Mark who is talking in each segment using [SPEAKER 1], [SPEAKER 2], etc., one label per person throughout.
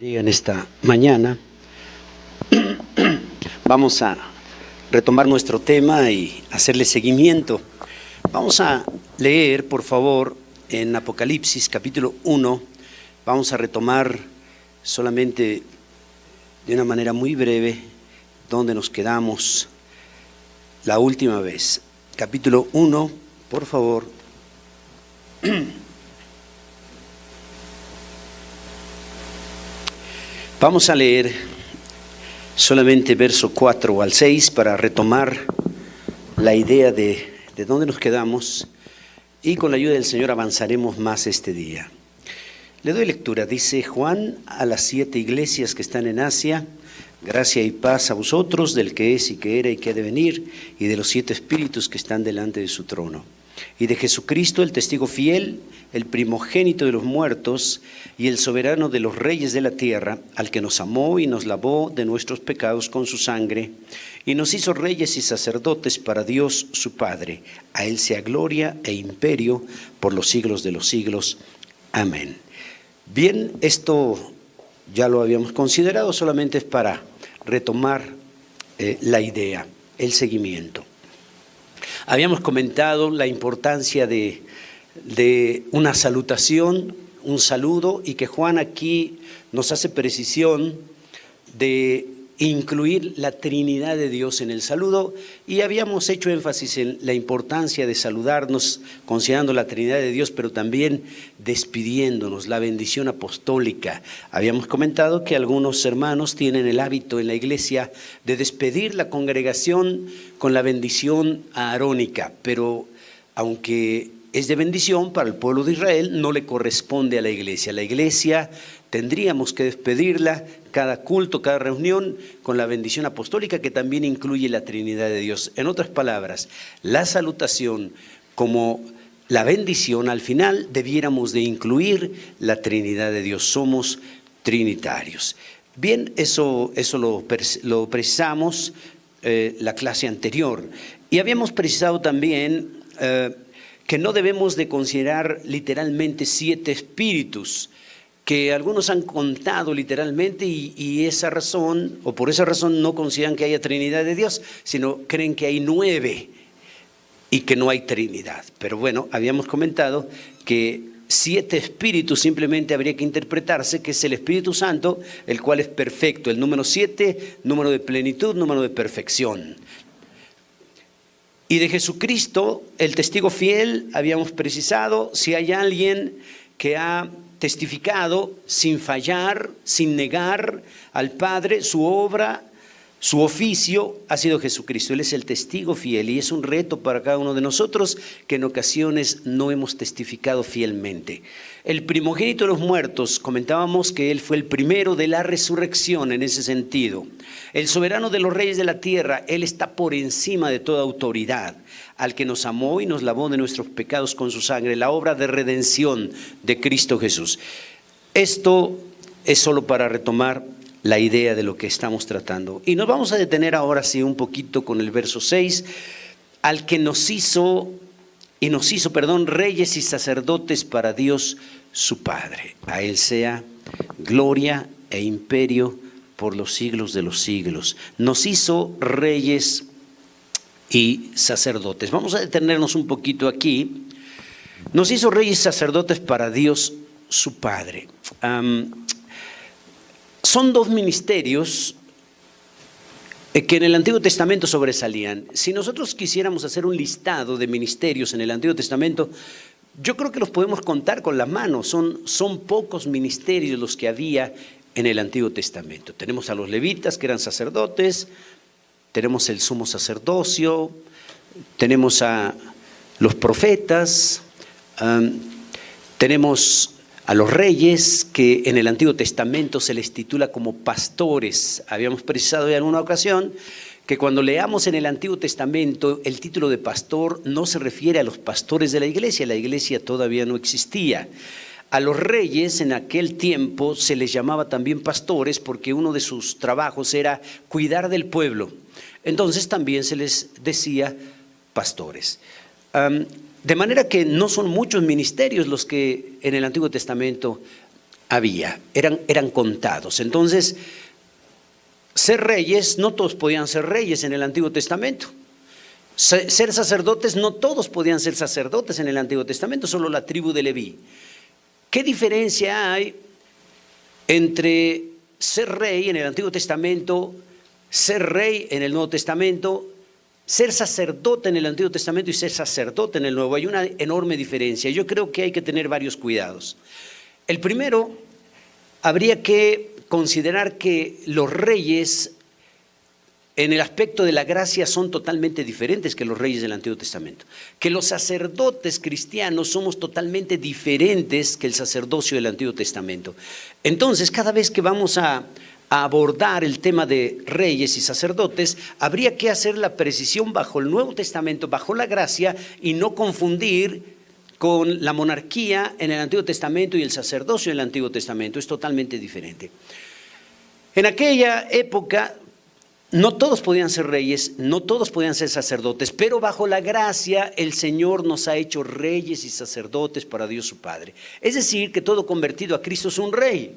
[SPEAKER 1] En esta mañana vamos a retomar nuestro tema y hacerle seguimiento. Vamos a leer, por favor, en Apocalipsis capítulo 1. Vamos a retomar solamente de una manera muy breve donde nos quedamos la última vez. Capítulo 1, por favor. Vamos a leer solamente verso 4 al 6 para retomar la idea de dónde nos quedamos y con la ayuda del Señor avanzaremos más este día. Le doy lectura. Dice Juan a las 7 iglesias que están en Asia: gracia y paz a vosotros del que es y que era y que ha de venir, y de los 7 espíritus que están delante de su trono, y de Jesucristo, el testigo fiel, el primogénito de los muertos y el soberano de los reyes de la tierra, al que nos amó y nos lavó de nuestros pecados con su sangre, y nos hizo reyes y sacerdotes para Dios su Padre. A él sea gloria e imperio por los siglos de los siglos. Amén. Bien, esto ya lo habíamos considerado, solamente es para retomar la idea, el seguimiento. Habíamos comentado la importancia de una salutación, un saludo, y que Juan aquí nos hace precisión de incluir la Trinidad de Dios en el saludo, y habíamos hecho énfasis en la importancia de saludarnos considerando la Trinidad de Dios, pero también despidiéndonos, la bendición apostólica. Habíamos comentado que algunos hermanos tienen el hábito en la iglesia de despedir la congregación con la bendición aarónica, pero aunque es de bendición para el pueblo de Israel, no le corresponde a la iglesia. La iglesia tendríamos que despedirla cada culto, cada reunión, con la bendición apostólica, que también incluye la Trinidad de Dios. En otras palabras, la salutación como la bendición, al final debiéramos de incluir la Trinidad de Dios. Somos trinitarios. Bien, eso lo precisamos la clase anterior. Y habíamos precisado también que no debemos de considerar literalmente 7 espíritus, que algunos han contado literalmente y esa razón, o por esa razón, no consideran que haya Trinidad de Dios, sino creen que hay 9 y que no hay Trinidad. Pero bueno, habíamos comentado que 7 espíritus simplemente habría que interpretarse que es el Espíritu Santo, el cual es perfecto. El número 7, número de plenitud, número de perfección. Y de Jesucristo, el testigo fiel, habíamos precisado, si hay alguien que ha testificado sin fallar, sin negar al Padre, su obra, su oficio, ha sido Jesucristo. Él es el testigo fiel y es un reto para cada uno de nosotros que en ocasiones no hemos testificado fielmente. El primogénito de los muertos, comentábamos que Él fue el primero de la resurrección en ese sentido. El soberano de los reyes de la tierra, Él está por encima de toda autoridad. Al que nos amó y nos lavó de nuestros pecados con su sangre, la obra de redención de Cristo Jesús. Esto es solo para retomar la idea de lo que estamos tratando. Y nos vamos a detener ahora sí un poquito con el verso 6. Al que nos hizo reyes y sacerdotes para Dios su Padre. A Él sea gloria e imperio por los siglos de los siglos. Nos hizo reyes y sacerdotes. Vamos a detenernos un poquito aquí. Nos hizo reyes y sacerdotes para Dios su Padre. Son 2 ministerios que en el Antiguo Testamento sobresalían. Si nosotros quisiéramos hacer un listado de ministerios en el Antiguo Testamento, yo creo que los podemos contar con las manos. Son pocos ministerios los que había en el Antiguo Testamento. Tenemos a los levitas, que eran sacerdotes, tenemos el sumo sacerdocio, tenemos a los profetas, tenemos a los reyes, que en el Antiguo Testamento se les titula como pastores. Habíamos precisado en alguna ocasión que cuando leamos en el Antiguo Testamento el título de pastor no se refiere a los pastores de la iglesia todavía no existía. A los reyes en aquel tiempo se les llamaba también pastores porque uno de sus trabajos era cuidar del pueblo. Entonces también se les decía pastores. De manera que no son muchos ministerios los que en el Antiguo Testamento había, eran contados. Entonces, ser reyes, no todos podían ser reyes en el Antiguo Testamento. Ser sacerdotes, no todos podían ser sacerdotes en el Antiguo Testamento, solo la tribu de Leví. ¿Qué diferencia hay entre ser rey en el Antiguo Testamento, ser rey en el Nuevo Testamento, ser sacerdote en el Antiguo Testamento y ser sacerdote en el Nuevo? Hay una enorme diferencia. Yo creo que hay que tener varios cuidados. El primero, habría que considerar que los reyes en el aspecto de la gracia son totalmente diferentes que los reyes del Antiguo Testamento. Que los sacerdotes cristianos somos totalmente diferentes que el sacerdocio del Antiguo Testamento. Entonces, cada vez que vamos a abordar el tema de reyes y sacerdotes, habría que hacer la precisión bajo el Nuevo Testamento, bajo la gracia, y no confundir con la monarquía en el Antiguo Testamento y el sacerdocio en el Antiguo Testamento. Es totalmente diferente. En aquella época, no todos podían ser reyes, no todos podían ser sacerdotes, pero bajo la gracia el Señor nos ha hecho reyes y sacerdotes para Dios su Padre. Es decir, que todo convertido a Cristo es un rey.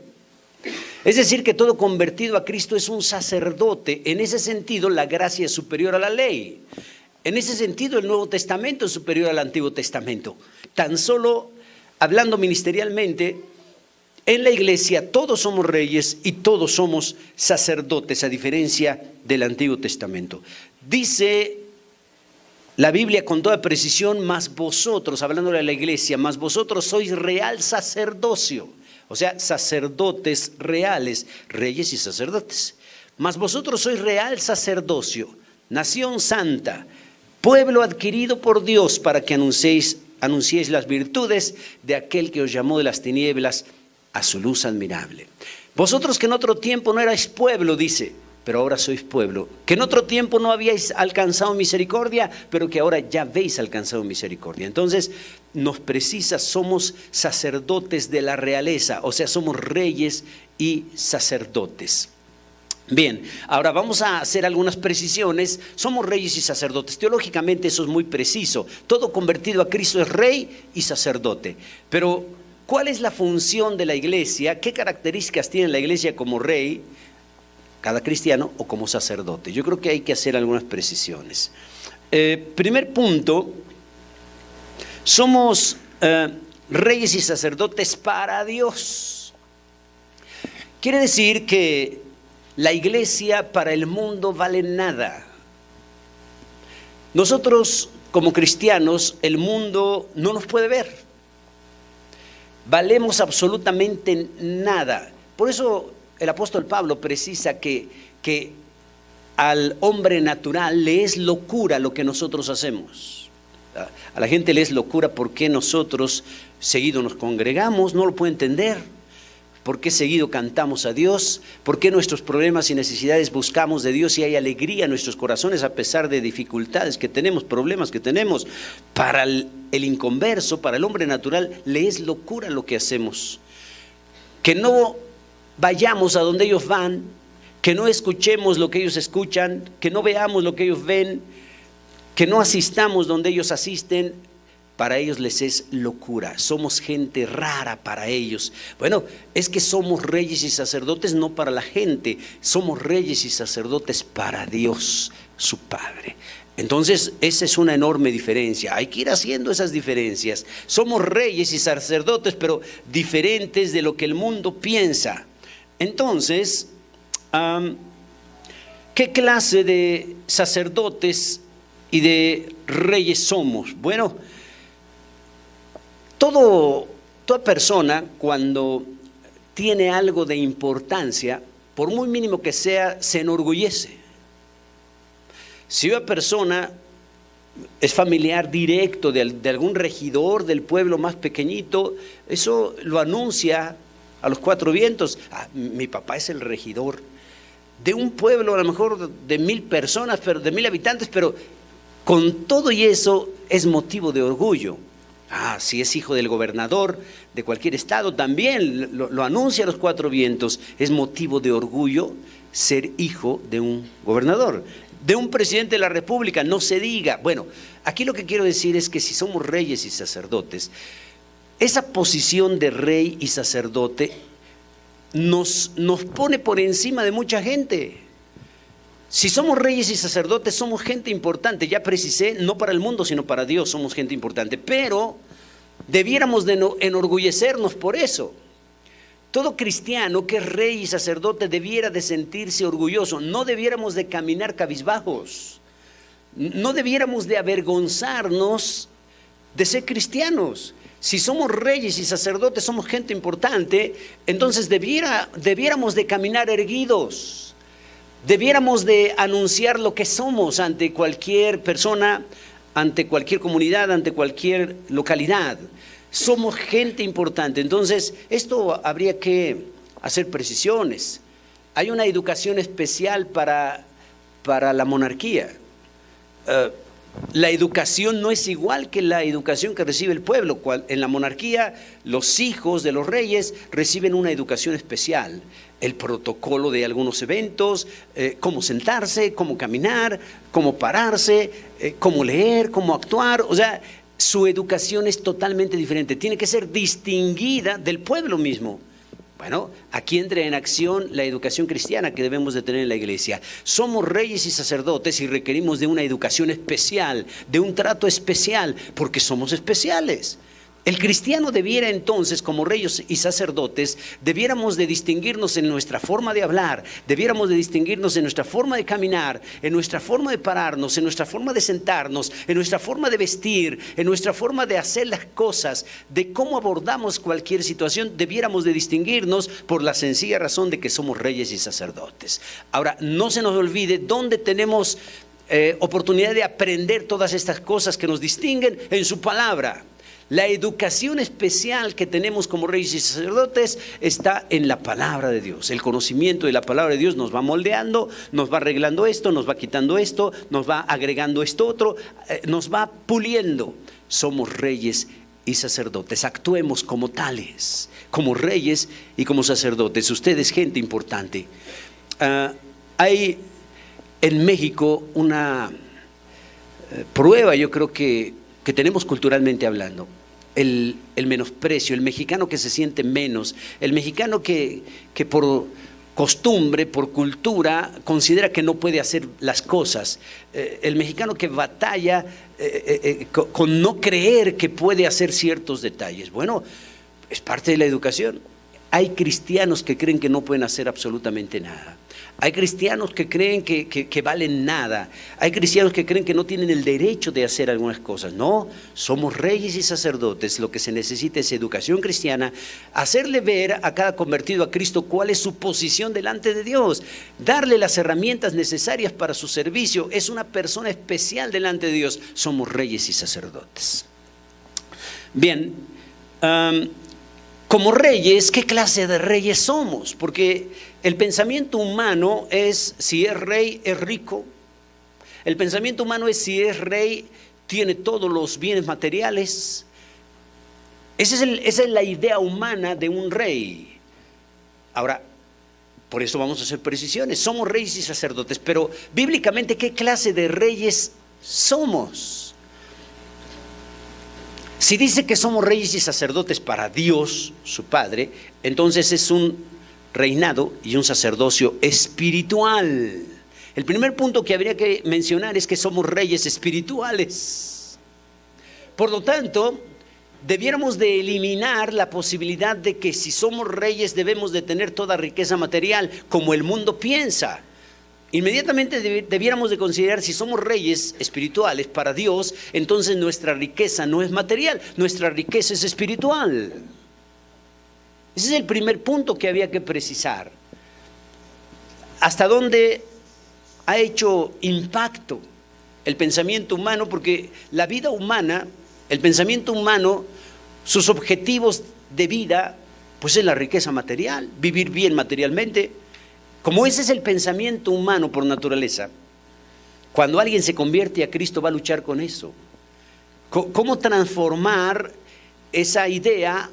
[SPEAKER 1] Es decir, que todo convertido a Cristo es un sacerdote. En ese sentido, la gracia es superior a la ley. En ese sentido, el Nuevo Testamento es superior al Antiguo Testamento. Tan solo hablando ministerialmente, en la iglesia todos somos reyes y todos somos sacerdotes, a diferencia del Antiguo Testamento. Dice la Biblia con toda precisión, mas vosotros, hablando de la iglesia, mas vosotros sois real sacerdocio. O sea, sacerdotes reales, reyes y sacerdotes. Mas vosotros sois real sacerdocio, nación santa, pueblo adquirido por Dios, para que anunciéis las virtudes de aquel que os llamó de las tinieblas a su luz admirable. Vosotros que en otro tiempo no erais pueblo, dice, pero ahora sois pueblo. Que en otro tiempo no habíais alcanzado misericordia, pero que ahora ya habéis alcanzado misericordia. Entonces nos precisa, somos sacerdotes de la realeza, o sea, somos reyes y sacerdotes. Bien, ahora vamos a hacer algunas precisiones. Somos reyes y sacerdotes. Teológicamente eso es muy preciso. Todo convertido a Cristo es rey y sacerdote. Pero ¿cuál es la función de la iglesia? ¿Qué características tiene la iglesia como rey, cada cristiano, o como sacerdote? Yo creo que hay que hacer algunas precisiones. Primer punto, somos reyes y sacerdotes para Dios. Quiere decir que la iglesia para el mundo vale nada. Nosotros como cristianos, el mundo no nos puede ver. Valemos absolutamente nada. Por eso el apóstol Pablo precisa que al hombre natural le es locura lo que nosotros hacemos. A la gente le es locura porque nosotros seguido nos congregamos, no lo puede entender. ¿Por qué seguido cantamos a Dios? ¿Por qué nuestros problemas y necesidades buscamos de Dios y hay alegría en nuestros corazones a pesar de dificultades que tenemos, problemas que tenemos? Para el inconverso, para el hombre natural, le es locura lo que hacemos. Que no vayamos a donde ellos van, que no escuchemos lo que ellos escuchan, que no veamos lo que ellos ven, que no asistamos donde ellos asisten. Para ellos les es locura, somos gente rara para ellos. Bueno, es que somos reyes y sacerdotes no para la gente, somos reyes y sacerdotes para Dios, su Padre. Entonces, esa es una enorme diferencia, hay que ir haciendo esas diferencias. Somos reyes y sacerdotes, pero diferentes de lo que el mundo piensa. Entonces, ¿qué clase de sacerdotes y de reyes somos? Bueno, toda persona cuando tiene algo de importancia, por muy mínimo que sea, se enorgullece. Si una persona es familiar directo de algún regidor del pueblo más pequeñito, eso lo anuncia a los cuatro vientos. Mi papá es el regidor de un pueblo a lo mejor de 1000 personas, pero de 1000 habitantes, pero con todo y eso es motivo de orgullo. Si es hijo del gobernador de cualquier estado, también lo anuncia a los cuatro vientos. Es motivo de orgullo ser hijo de un gobernador, de un presidente de la república, no se diga. Bueno, aquí lo que quiero decir es que si somos reyes y sacerdotes, esa posición de rey y sacerdote nos pone por encima de mucha gente. Si somos reyes y sacerdotes, somos gente importante. Ya precisé, no para el mundo, sino para Dios somos gente importante. Pero debiéramos de enorgullecernos por eso. Todo cristiano que es rey y sacerdote debiera de sentirse orgulloso. No debiéramos de caminar cabizbajos. No debiéramos de avergonzarnos de ser cristianos. Si somos reyes y sacerdotes, somos gente importante, entonces debiéramos de caminar erguidos. Debiéramos de anunciar lo que somos ante cualquier persona, ante cualquier comunidad, ante cualquier localidad. Somos gente importante. Entonces, esto habría que hacer precisiones. Hay una educación especial para la monarquía. La educación no es igual que la educación que recibe el pueblo. En la monarquía, los hijos de los reyes reciben una educación especial. El protocolo de algunos eventos, cómo sentarse, cómo caminar, cómo pararse, cómo leer, cómo actuar. O sea, su educación es totalmente diferente. Tiene que ser distinguida del pueblo mismo. Bueno, aquí entra en acción la educación cristiana que debemos de tener en la iglesia. Somos reyes y sacerdotes y requerimos de una educación especial, de un trato especial, porque somos especiales. El cristiano debiera entonces, como reyes y sacerdotes, debiéramos de distinguirnos en nuestra forma de hablar, debiéramos de distinguirnos en nuestra forma de caminar, en nuestra forma de pararnos, en nuestra forma de sentarnos, en nuestra forma de vestir, en nuestra forma de hacer las cosas, de cómo abordamos cualquier situación. Debiéramos de distinguirnos por la sencilla razón de que somos reyes y sacerdotes. Ahora, no se nos olvide dónde tenemos oportunidad de aprender todas estas cosas que nos distinguen en su palabra. La educación especial que tenemos como reyes y sacerdotes está en la palabra de Dios. El conocimiento de la palabra de Dios nos va moldeando, nos va arreglando esto, nos va quitando esto, nos va agregando esto otro, nos va puliendo. Somos reyes y sacerdotes. Actuemos como tales, como reyes y como sacerdotes. Usted es gente importante. Hay en México una prueba, yo creo que tenemos culturalmente hablando, el menosprecio, el mexicano que se siente menos, el mexicano que por costumbre, por cultura, considera que no puede hacer las cosas, el mexicano que batalla con no creer que puede hacer ciertos detalles. Bueno, es parte de la educación. Hay cristianos que creen que no pueden hacer absolutamente nada. Hay cristianos que creen que valen nada. Hay cristianos que creen que no tienen el derecho de hacer algunas cosas. No, somos reyes y sacerdotes. Lo que se necesita es educación cristiana, hacerle ver a cada convertido a Cristo cuál es su posición delante de Dios, darle las herramientas necesarias para su servicio. Es una persona especial delante de Dios. Somos reyes y sacerdotes. Bien, como reyes, ¿qué clase de reyes somos? Porque el pensamiento humano es, si es rey, es rico. El pensamiento humano es, si es rey, tiene todos los bienes materiales. Esa es la idea humana de un rey. Ahora, por eso vamos a hacer precisiones. Somos reyes y sacerdotes, pero bíblicamente, ¿qué clase de reyes somos? Si dice que somos reyes y sacerdotes para Dios, su Padre, entonces es un reinado y un sacerdocio espiritual. El primer punto que habría que mencionar es que somos reyes espirituales. Por lo tanto, debiéramos de eliminar la posibilidad de que si somos reyes debemos de tener toda riqueza material como el mundo piensa. Inmediatamente debiéramos de considerar, si somos reyes espirituales para Dios, entonces nuestra riqueza no es material, nuestra riqueza es espiritual. Ese es el primer punto que había que precisar. ¿Hasta dónde ha hecho impacto el pensamiento humano? Porque la vida humana, el pensamiento humano, sus objetivos de vida, pues es la riqueza material, vivir bien materialmente. Como ese es el pensamiento humano por naturaleza, cuando alguien se convierte a Cristo va a luchar con eso. ¿Cómo transformar esa idea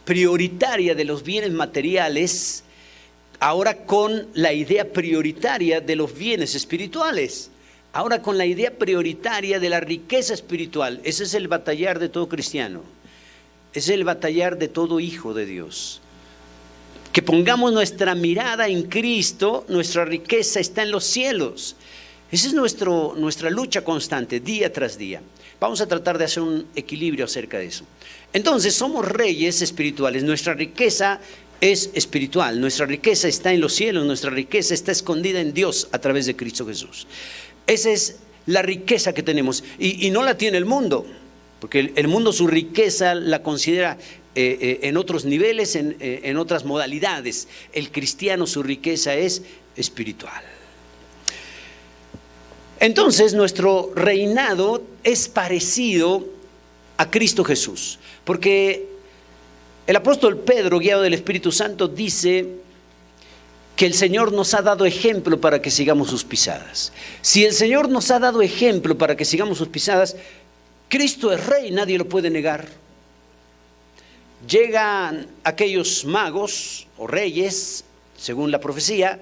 [SPEAKER 1] prioritaria de los bienes materiales ahora con la idea prioritaria de los bienes espirituales? Ahora con la idea prioritaria de la riqueza espiritual. Ese es el batallar de todo cristiano. Ese es el batallar de todo hijo de Dios. que pongamos nuestra mirada en Cristo, nuestra riqueza está en los cielos. Esa es nuestra lucha constante, día tras día. Vamos a tratar de hacer un equilibrio acerca de eso. Entonces, somos reyes espirituales. Nuestra riqueza es espiritual. Nuestra riqueza está en los cielos. Nuestra riqueza está escondida en Dios a través de Cristo Jesús. Esa es la riqueza que tenemos. Y no la tiene el mundo, porque el mundo su riqueza la considera en otros niveles, en otras modalidades. El cristiano su riqueza es espiritual. Entonces nuestro reinado es parecido a Cristo Jesús, porque el apóstol Pedro, guiado del Espíritu Santo, dice que el Señor nos ha dado ejemplo para que sigamos sus pisadas. Si el Señor nos ha dado ejemplo para que sigamos sus pisadas, Cristo es rey, nadie lo puede negar. Llegan aquellos magos o reyes, según la profecía,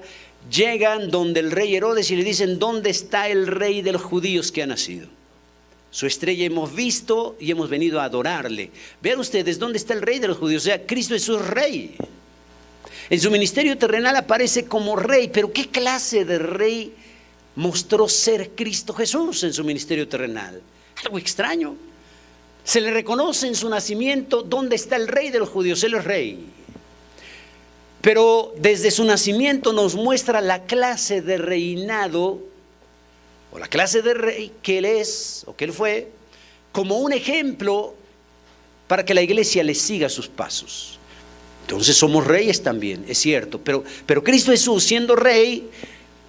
[SPEAKER 1] llegan donde el rey Herodes y le dicen: ¿dónde está el rey de los judíos que ha nacido? Su estrella hemos visto y hemos venido a adorarle. Vean ustedes, ¿dónde está el rey de los judíos? O sea, Cristo es su rey. En su ministerio terrenal aparece como rey, pero ¿qué clase de rey mostró ser Cristo Jesús en su ministerio terrenal? Algo extraño. Se le reconoce en su nacimiento dónde está el rey de los judíos. Él es rey. Pero desde su nacimiento nos muestra la clase de reinado o la clase de rey que él es o que él fue, como un ejemplo para que la iglesia le siga sus pasos. Entonces somos reyes también, es cierto, pero Cristo Jesús siendo rey,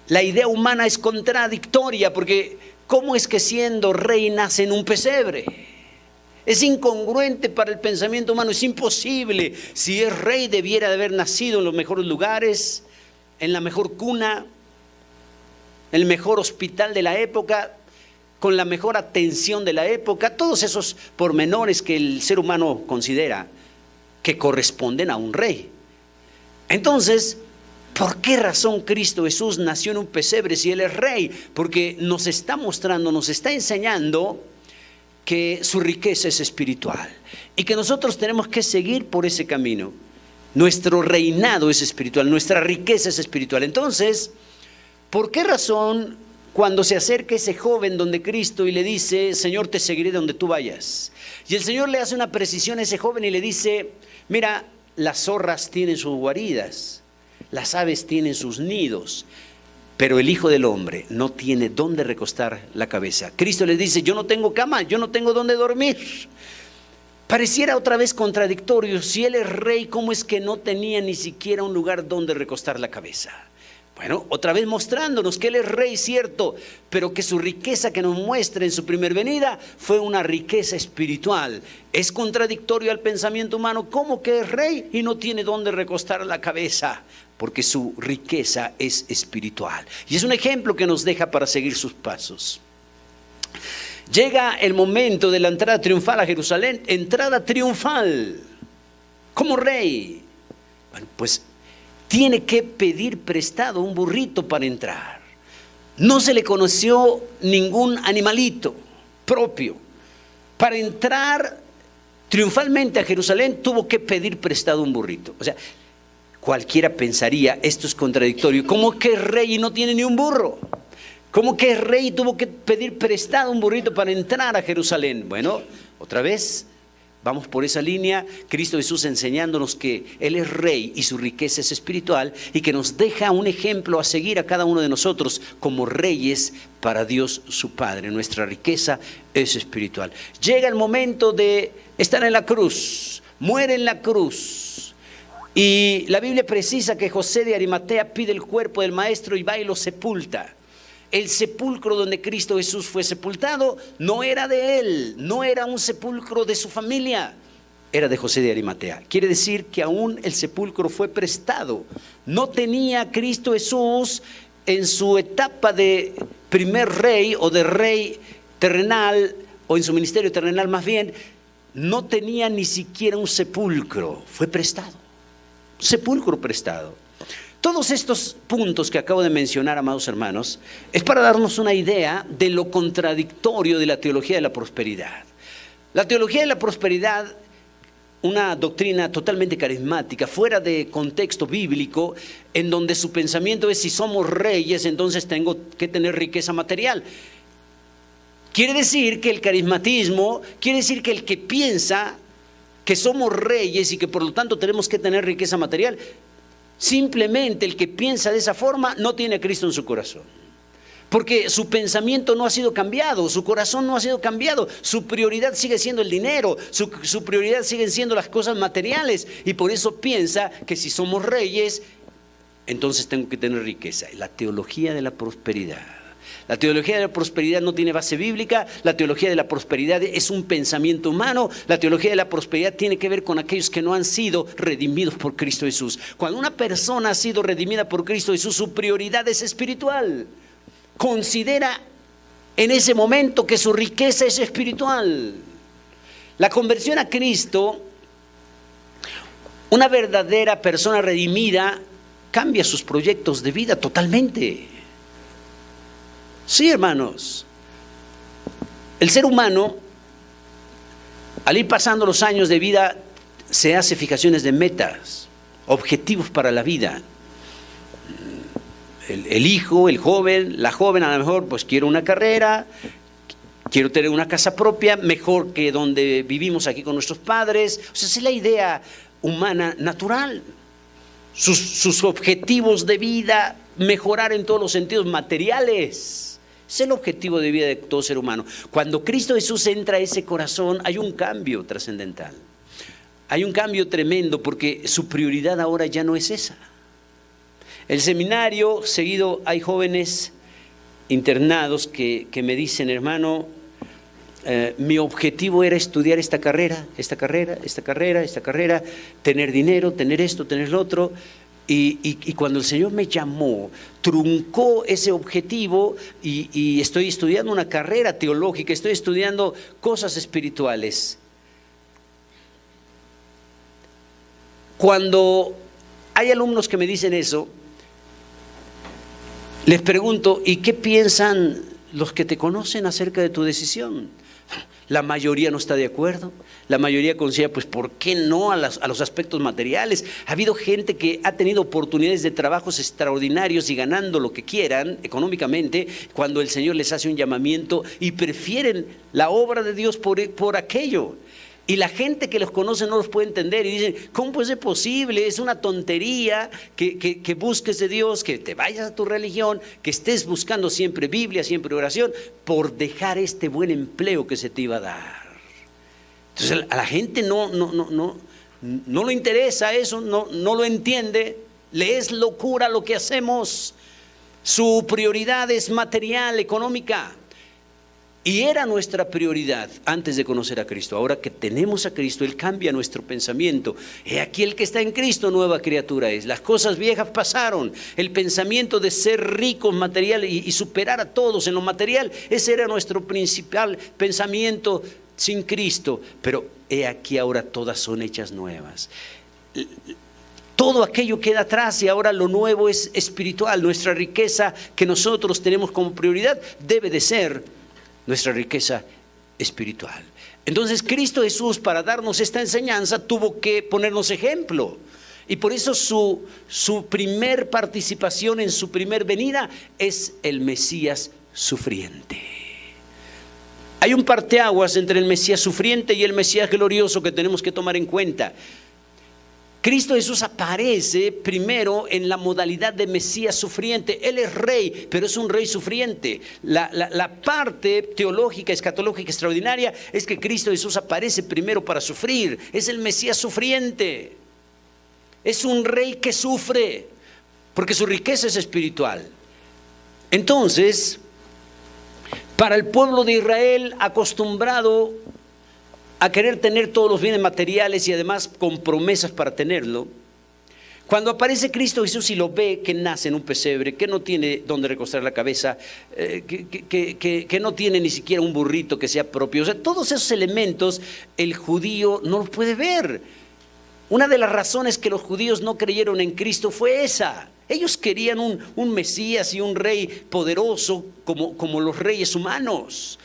[SPEAKER 1] la idea humana es contradictoria, porque ¿cómo es que siendo rey nace en un pesebre? Es incongruente para el pensamiento humano, es imposible. Si es rey debiera de haber nacido en los mejores lugares, en la mejor cuna, el mejor hospital de la época, con la mejor atención de la época, todos esos pormenores que el ser humano considera que corresponden a un rey. Entonces, ¿por qué razón Cristo Jesús nació en un pesebre si Él es rey? Porque nos está mostrando, nos está enseñando que su riqueza es espiritual y que nosotros tenemos que seguir por ese camino. Nuestro reinado es espiritual, nuestra riqueza es espiritual. Entonces, ¿por qué razón cuando se acerca ese joven donde Cristo y le dice: Señor, te seguiré donde tú vayas? Y el Señor le hace una precisión a ese joven y le dice: mira, las zorras tienen sus guaridas, las aves tienen sus nidos, pero el Hijo del Hombre no tiene dónde recostar la cabeza. Cristo le dice: yo no tengo cama, yo no tengo dónde dormir. Pareciera otra vez contradictorio. Si Él es rey, ¿cómo es que no tenía ni siquiera un lugar donde recostar la cabeza? Bueno, otra vez mostrándonos que Él es rey, cierto, pero que su riqueza que nos muestra en su primer venida fue una riqueza espiritual. Es contradictorio al pensamiento humano. ¿Cómo que es rey y no tiene dónde recostar la cabeza? Porque su riqueza es espiritual. Y es un ejemplo que nos deja para seguir sus pasos. Llega el momento de la entrada triunfal a Jerusalén. Entrada triunfal como rey. Bueno, pues tiene que pedir prestado un burrito para entrar. No se le conoció ningún animalito propio. Para entrar triunfalmente a Jerusalén tuvo que pedir prestado un burrito. O sea, cualquiera pensaría: esto es contradictorio. ¿Cómo que es rey y no tiene ni un burro? ¿Cómo que es rey y tuvo que pedir prestado un burrito para entrar a Jerusalén? Bueno, otra vez vamos por esa línea. Cristo Jesús enseñándonos que Él es rey y su riqueza es espiritual, y que nos deja un ejemplo a seguir a cada uno de nosotros como reyes para Dios su Padre. Nuestra riqueza es espiritual. Llega el momento de estar en la cruz, muere en la cruz. Y la Biblia precisa que José de Arimatea pide el cuerpo del maestro y va y lo sepulta. El sepulcro donde Cristo Jesús fue sepultado no era de él, no era un sepulcro de su familia, era de José de Arimatea. Quiere decir que aún el sepulcro fue prestado. No tenía Cristo Jesús en su etapa de primer rey o de rey terrenal, o en su ministerio terrenal más bien, no tenía ni siquiera un sepulcro, fue prestado. Sepulcro prestado. Todos estos puntos que acabo de mencionar, amados hermanos, es para darnos una idea de lo contradictorio de la teología de la prosperidad. La teología de la prosperidad una doctrina totalmente carismática, fuera de contexto bíblico, en donde su pensamiento es: si somos reyes, entonces tengo que tener riqueza material. Quiere decir que el carismatismo, quiere decir que el que piensa que somos reyes y que por lo tanto tenemos que tener riqueza material, simplemente el que piensa de esa forma no tiene a Cristo en su corazón. Porque su pensamiento no ha sido cambiado, su corazón no ha sido cambiado, su prioridad sigue siendo el dinero, su prioridad siguen siendo las cosas materiales, y por eso piensa que si somos reyes, entonces tengo que tener riqueza. La teología de la prosperidad. La teología de la prosperidad no tiene base bíblica. La teología de la prosperidad es un pensamiento humano. La teología de la prosperidad tiene que ver con aquellos que no han sido redimidos por Cristo Jesús. Cuando una persona ha sido redimida por Cristo Jesús, su prioridad es espiritual. Considera en ese momento que su riqueza es espiritual. La conversión a Cristo, una verdadera persona redimida, cambia sus proyectos de vida totalmente. Sí, hermanos, el ser humano, al ir pasando los años de vida, se hace fijaciones de metas, objetivos para la vida. El hijo, el joven, la joven, a lo mejor pues quiero una carrera, quiero tener una casa propia, mejor que donde vivimos aquí con nuestros padres. O sea, esa es la idea humana natural. Sus objetivos de vida, mejorar en todos los sentidos materiales. Es el objetivo de vida de todo ser humano. Cuando Cristo Jesús entra a ese corazón, hay un cambio trascendental. Hay un cambio tremendo, porque su prioridad ahora ya no es esa. El seminario, seguido hay jóvenes internados que me dicen: hermano, mi objetivo era estudiar esta carrera, tener dinero, tener esto, tener lo otro. Y cuando el Señor me llamó, truncó ese objetivo y estoy estudiando una carrera teológica, estoy estudiando cosas espirituales. Cuando hay alumnos que me dicen eso, les pregunto: ¿y qué piensan los que te conocen acerca de tu decisión? La mayoría no está de acuerdo. La mayoría considera, pues, ¿por qué no a los aspectos materiales? Ha habido gente que ha tenido oportunidades de trabajos extraordinarios y ganando lo que quieran económicamente, cuando el Señor les hace un llamamiento, y prefieren la obra de Dios por aquello. Y la gente que los conoce no los puede entender y dicen: ¿cómo puede ser posible? Es una tontería que busques de Dios, que te vayas a tu religión, que estés buscando siempre Biblia, siempre oración, por dejar este buen empleo que se te iba a dar. Entonces a la gente no le interesa eso, no lo entiende, le es locura lo que hacemos. Su prioridad es material, económica. Y era nuestra prioridad antes de conocer a Cristo. Ahora que tenemos a Cristo, Él cambia nuestro pensamiento. He aquí el que está en Cristo, nueva criatura es. Las cosas viejas pasaron. El pensamiento de ser ricos material y superar a todos en lo material, ese era nuestro principal pensamiento sin Cristo. Pero he aquí ahora todas son hechas nuevas. Todo aquello queda atrás y ahora lo nuevo es espiritual. Nuestra riqueza que nosotros tenemos como prioridad debe de ser nuestra riqueza espiritual. Entonces Cristo Jesús, para darnos esta enseñanza, tuvo que ponernos ejemplo. Y por eso su primer participación en su primer venida es el Mesías sufriente. Hay un parteaguas entre el Mesías sufriente y el Mesías glorioso que tenemos que tomar en cuenta. Cristo Jesús aparece primero en la modalidad de Mesías sufriente. Él es rey, pero es un rey sufriente. La parte teológica, escatológica extraordinaria es que Cristo Jesús aparece primero para sufrir. Es el Mesías sufriente. Es un rey que sufre, porque su riqueza es espiritual. Entonces, para el pueblo de Israel, acostumbrado a querer tener todos los bienes materiales y además con promesas para tenerlo, cuando aparece Cristo Jesús y lo ve que nace en un pesebre, que no tiene donde recostar la cabeza, que no tiene ni siquiera un burrito que sea propio, o sea, todos esos elementos el judío no los puede ver. Una de las razones que los judíos no creyeron en Cristo fue esa. Ellos querían un Mesías y un rey poderoso como los reyes humanos.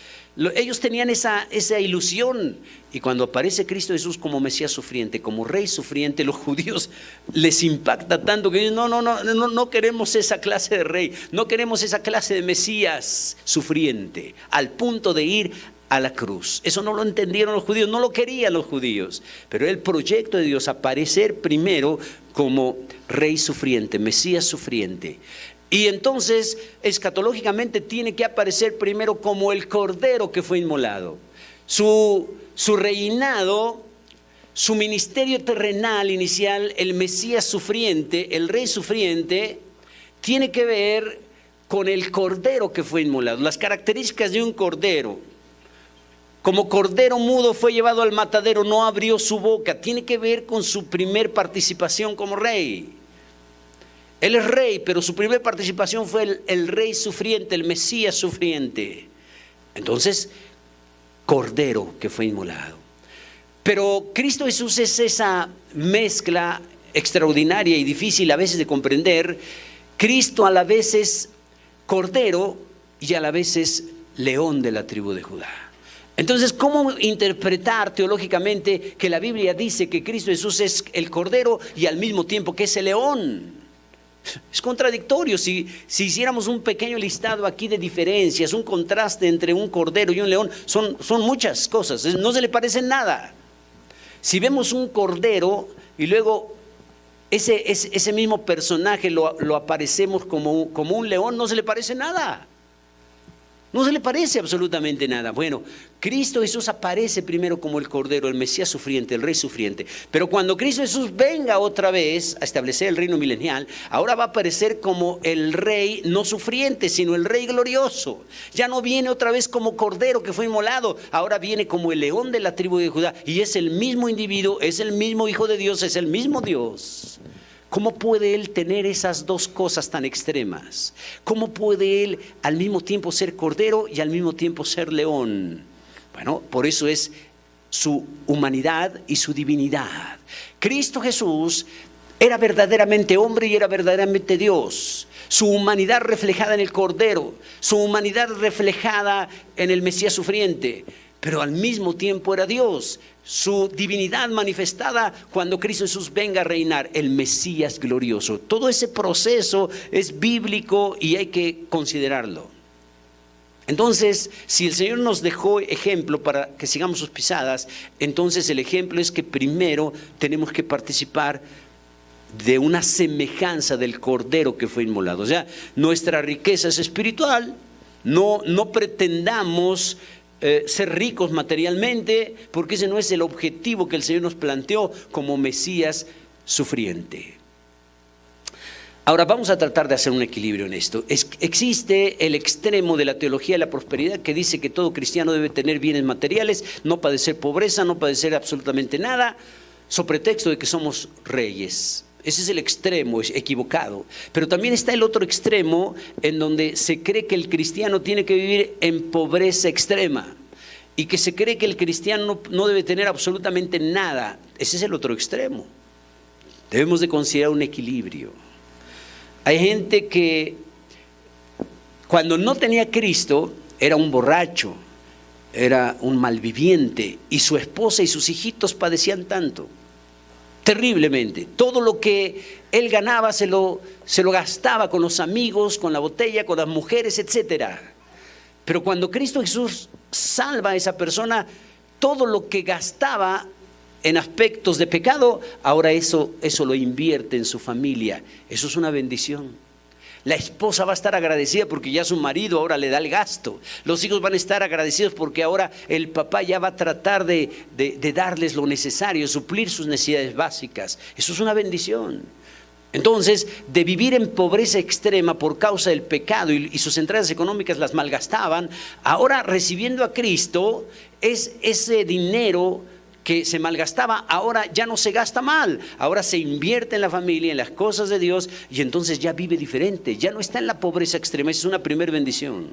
[SPEAKER 1] Ellos tenían esa ilusión. Y cuando aparece Cristo Jesús como Mesías sufriente, como Rey sufriente, los judíos les impacta tanto que dicen, no queremos esa clase de Rey, no queremos esa clase de Mesías sufriente, al punto de ir a la cruz. Eso no lo entendieron los judíos, no lo querían los judíos. Pero el proyecto de Dios, aparecer primero como Rey sufriente, Mesías sufriente. Y entonces, escatológicamente, tiene que aparecer primero como el Cordero que fue inmolado. Su reinado, su ministerio terrenal inicial, el Mesías sufriente, el Rey sufriente, tiene que ver con el Cordero que fue inmolado. Las características de un Cordero: como cordero mudo fue llevado al matadero, no abrió su boca. Tiene que ver con su primer participación como Rey. Él es Rey, pero su primera participación fue el Rey sufriente, el Mesías sufriente. Entonces, Cordero que fue inmolado. Pero Cristo Jesús es esa mezcla extraordinaria y difícil a veces de comprender. Cristo a la vez es Cordero y a la vez es León de la tribu de Judá. Entonces, ¿cómo interpretar teológicamente que la Biblia dice que Cristo Jesús es el Cordero y al mismo tiempo que es el León? Es contradictorio. Si hiciéramos un pequeño listado aquí de diferencias, un contraste entre un cordero y un león, son muchas cosas, no se le parece nada. Si vemos un cordero y luego ese mismo personaje lo aparecemos como un león, no se le parece nada. No se le parece absolutamente nada. Bueno, Cristo Jesús aparece primero como el Cordero, el Mesías sufriente, el Rey sufriente. Pero cuando Cristo Jesús venga otra vez a establecer el reino milenial, ahora va a aparecer como el Rey no sufriente, sino el Rey glorioso. Ya no viene otra vez como Cordero que fue inmolado, ahora viene como el León de la tribu de Judá. Y es el mismo individuo, es el mismo Hijo de Dios, es el mismo Dios. ¿Cómo puede Él tener esas dos cosas tan extremas? ¿Cómo puede Él al mismo tiempo ser Cordero y al mismo tiempo ser León? Bueno, por eso es su humanidad y su divinidad. Cristo Jesús era verdaderamente hombre y era verdaderamente Dios. Su humanidad reflejada en el Cordero, su humanidad reflejada en el Mesías sufriente, pero al mismo tiempo era Dios. Su divinidad manifestada cuando Cristo Jesús venga a reinar, el Mesías glorioso. Todo ese proceso es bíblico y hay que considerarlo. Entonces, si el Señor nos dejó ejemplo para que sigamos sus pisadas, entonces el ejemplo es que primero tenemos que participar de una semejanza del Cordero que fue inmolado. O sea, nuestra riqueza es espiritual, no pretendamos ser ricos materialmente, porque ese no es el objetivo que el Señor nos planteó como Mesías sufriente. Ahora vamos a tratar de hacer un equilibrio en esto. Existe el extremo de la teología de la prosperidad que dice que todo cristiano debe tener bienes materiales, no padecer pobreza, no padecer absolutamente nada, sobre pretexto de que somos reyes. Ese es el extremo, es equivocado. Pero también está el otro extremo en donde se cree que el cristiano tiene que vivir en pobreza extrema y que se cree que el cristiano no debe tener absolutamente nada. Ese es el otro extremo. Debemos de considerar un equilibrio. Hay gente que cuando no tenía Cristo era un borracho, era un malviviente y su esposa y sus hijitos padecían tanto. Terriblemente. Todo lo que él ganaba se lo gastaba con los amigos, con la botella, con las mujeres, etc. Pero cuando Cristo Jesús salva a esa persona, todo lo que gastaba en aspectos de pecado, ahora eso lo invierte en su familia. Eso es una bendición. La esposa va a estar agradecida porque ya su marido ahora le da el gasto. Los hijos van a estar agradecidos porque ahora el papá ya va a tratar de darles lo necesario, suplir sus necesidades básicas. Eso es una bendición. Entonces, de vivir en pobreza extrema por causa del pecado y sus entradas económicas las malgastaban, ahora recibiendo a Cristo, es ese dinero que se malgastaba, ahora ya no se gasta mal, ahora se invierte en la familia, en las cosas de Dios, y entonces ya vive diferente, ya no está en la pobreza extrema. Esa es una primera bendición.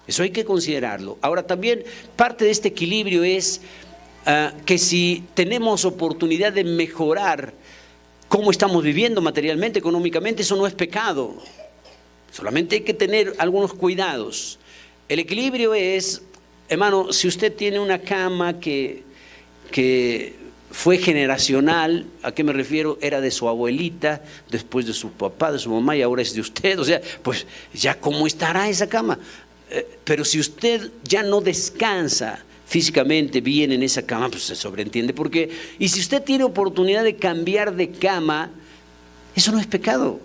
[SPEAKER 1] Eso hay que considerarlo. Ahora también parte de este equilibrio es que si tenemos oportunidad de mejorar cómo estamos viviendo materialmente, económicamente, eso no es pecado. Solamente hay que tener algunos cuidados. El equilibrio es hermano, si usted tiene una cama que fue generacional, ¿a qué me refiero? Era de su abuelita, después de su papá, de su mamá, y ahora es de usted. O sea, pues ya cómo estará esa cama. Pero si usted ya no descansa físicamente bien en esa cama, pues se sobreentiende por qué. Y si usted tiene oportunidad de cambiar de cama, eso no es pecado.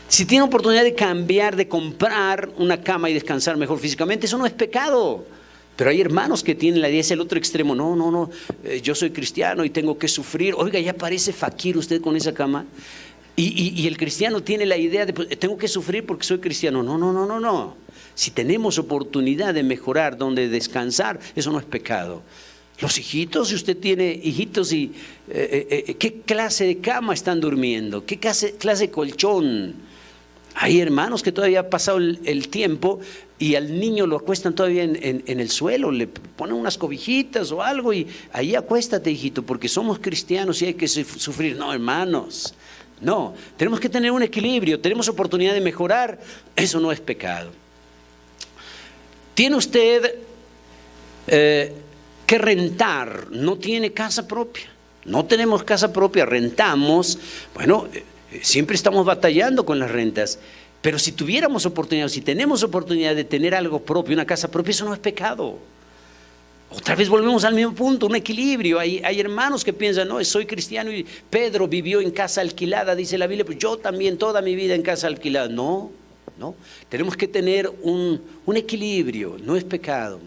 [SPEAKER 1] Si tiene oportunidad de cambiar, de comprar una cama y descansar mejor físicamente, eso no es pecado. Pero hay hermanos que tienen la idea, es el otro extremo. No, yo soy cristiano y tengo que sufrir. Oiga, ya parece fakir usted con esa cama. Y el cristiano tiene la idea de, pues, tengo que sufrir porque soy cristiano. No. Si tenemos oportunidad de mejorar, donde descansar, eso no es pecado. Los hijitos, si usted tiene hijitos, y ¿qué clase de cama están durmiendo? ¿Qué clase de colchón? Hay hermanos que todavía ha pasado el tiempo y al niño lo acuestan todavía en el suelo, le ponen unas cobijitas o algo y ahí acuéstate, hijito, porque somos cristianos y hay que sufrir. No, hermanos, no, tenemos que tener un equilibrio, tenemos oportunidad de mejorar, eso no es pecado. ¿Tiene usted que rentar? ¿No tiene casa propia? No tenemos casa propia, rentamos. Bueno, siempre estamos batallando con las rentas, pero si tuviéramos oportunidad, si tenemos oportunidad de tener algo propio, una casa propia, eso no es pecado. Otra vez volvemos al mismo punto, un equilibrio. Hay hermanos que piensan, no, soy cristiano y Pedro vivió en casa alquilada, dice la Biblia, pues yo también toda mi vida en casa alquilada. No, tenemos que tener un equilibrio, no es pecado.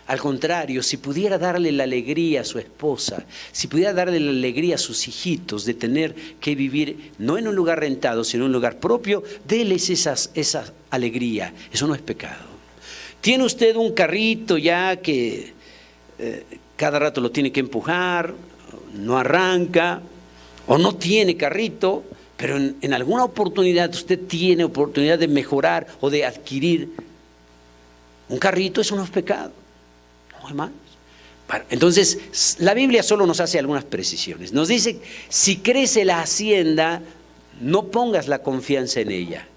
[SPEAKER 1] Al contrario, si pudiera darle la alegría a su esposa, si pudiera darle la alegría a sus hijitos de tener que vivir no en un lugar rentado, sino en un lugar propio, déles esa alegría. Eso no es pecado. ¿Tiene usted un carrito ya que cada rato lo tiene que empujar, no arranca, o no tiene carrito, pero en alguna oportunidad usted tiene oportunidad de mejorar o de adquirir un carrito? Eso no es pecado. Hermanos. Entonces, la Biblia solo nos hace algunas precisiones. Nos dice, si crece la hacienda, no pongas la confianza en ella.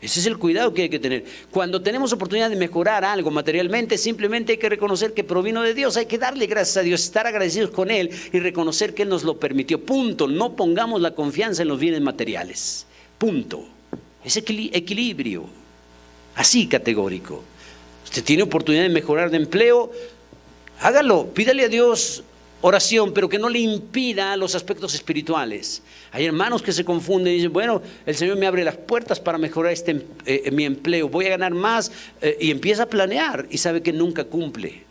[SPEAKER 1] Ese es el cuidado que hay que tener. Cuando tenemos oportunidad de mejorar algo materialmente, simplemente hay que reconocer que provino de Dios. Hay que darle gracias a Dios, estar agradecidos con Él y reconocer que Él nos lo permitió. Punto. No pongamos la confianza en los bienes materiales. Punto. Es equilibrio. Así categórico. Usted tiene oportunidad de mejorar de empleo, hágalo, pídale a Dios oración, pero que no le impida los aspectos espirituales. Hay hermanos que se confunden y dicen, bueno, el Señor me abre las puertas para mejorar mi empleo, voy a ganar más, y empieza a planear y sabe que nunca cumple.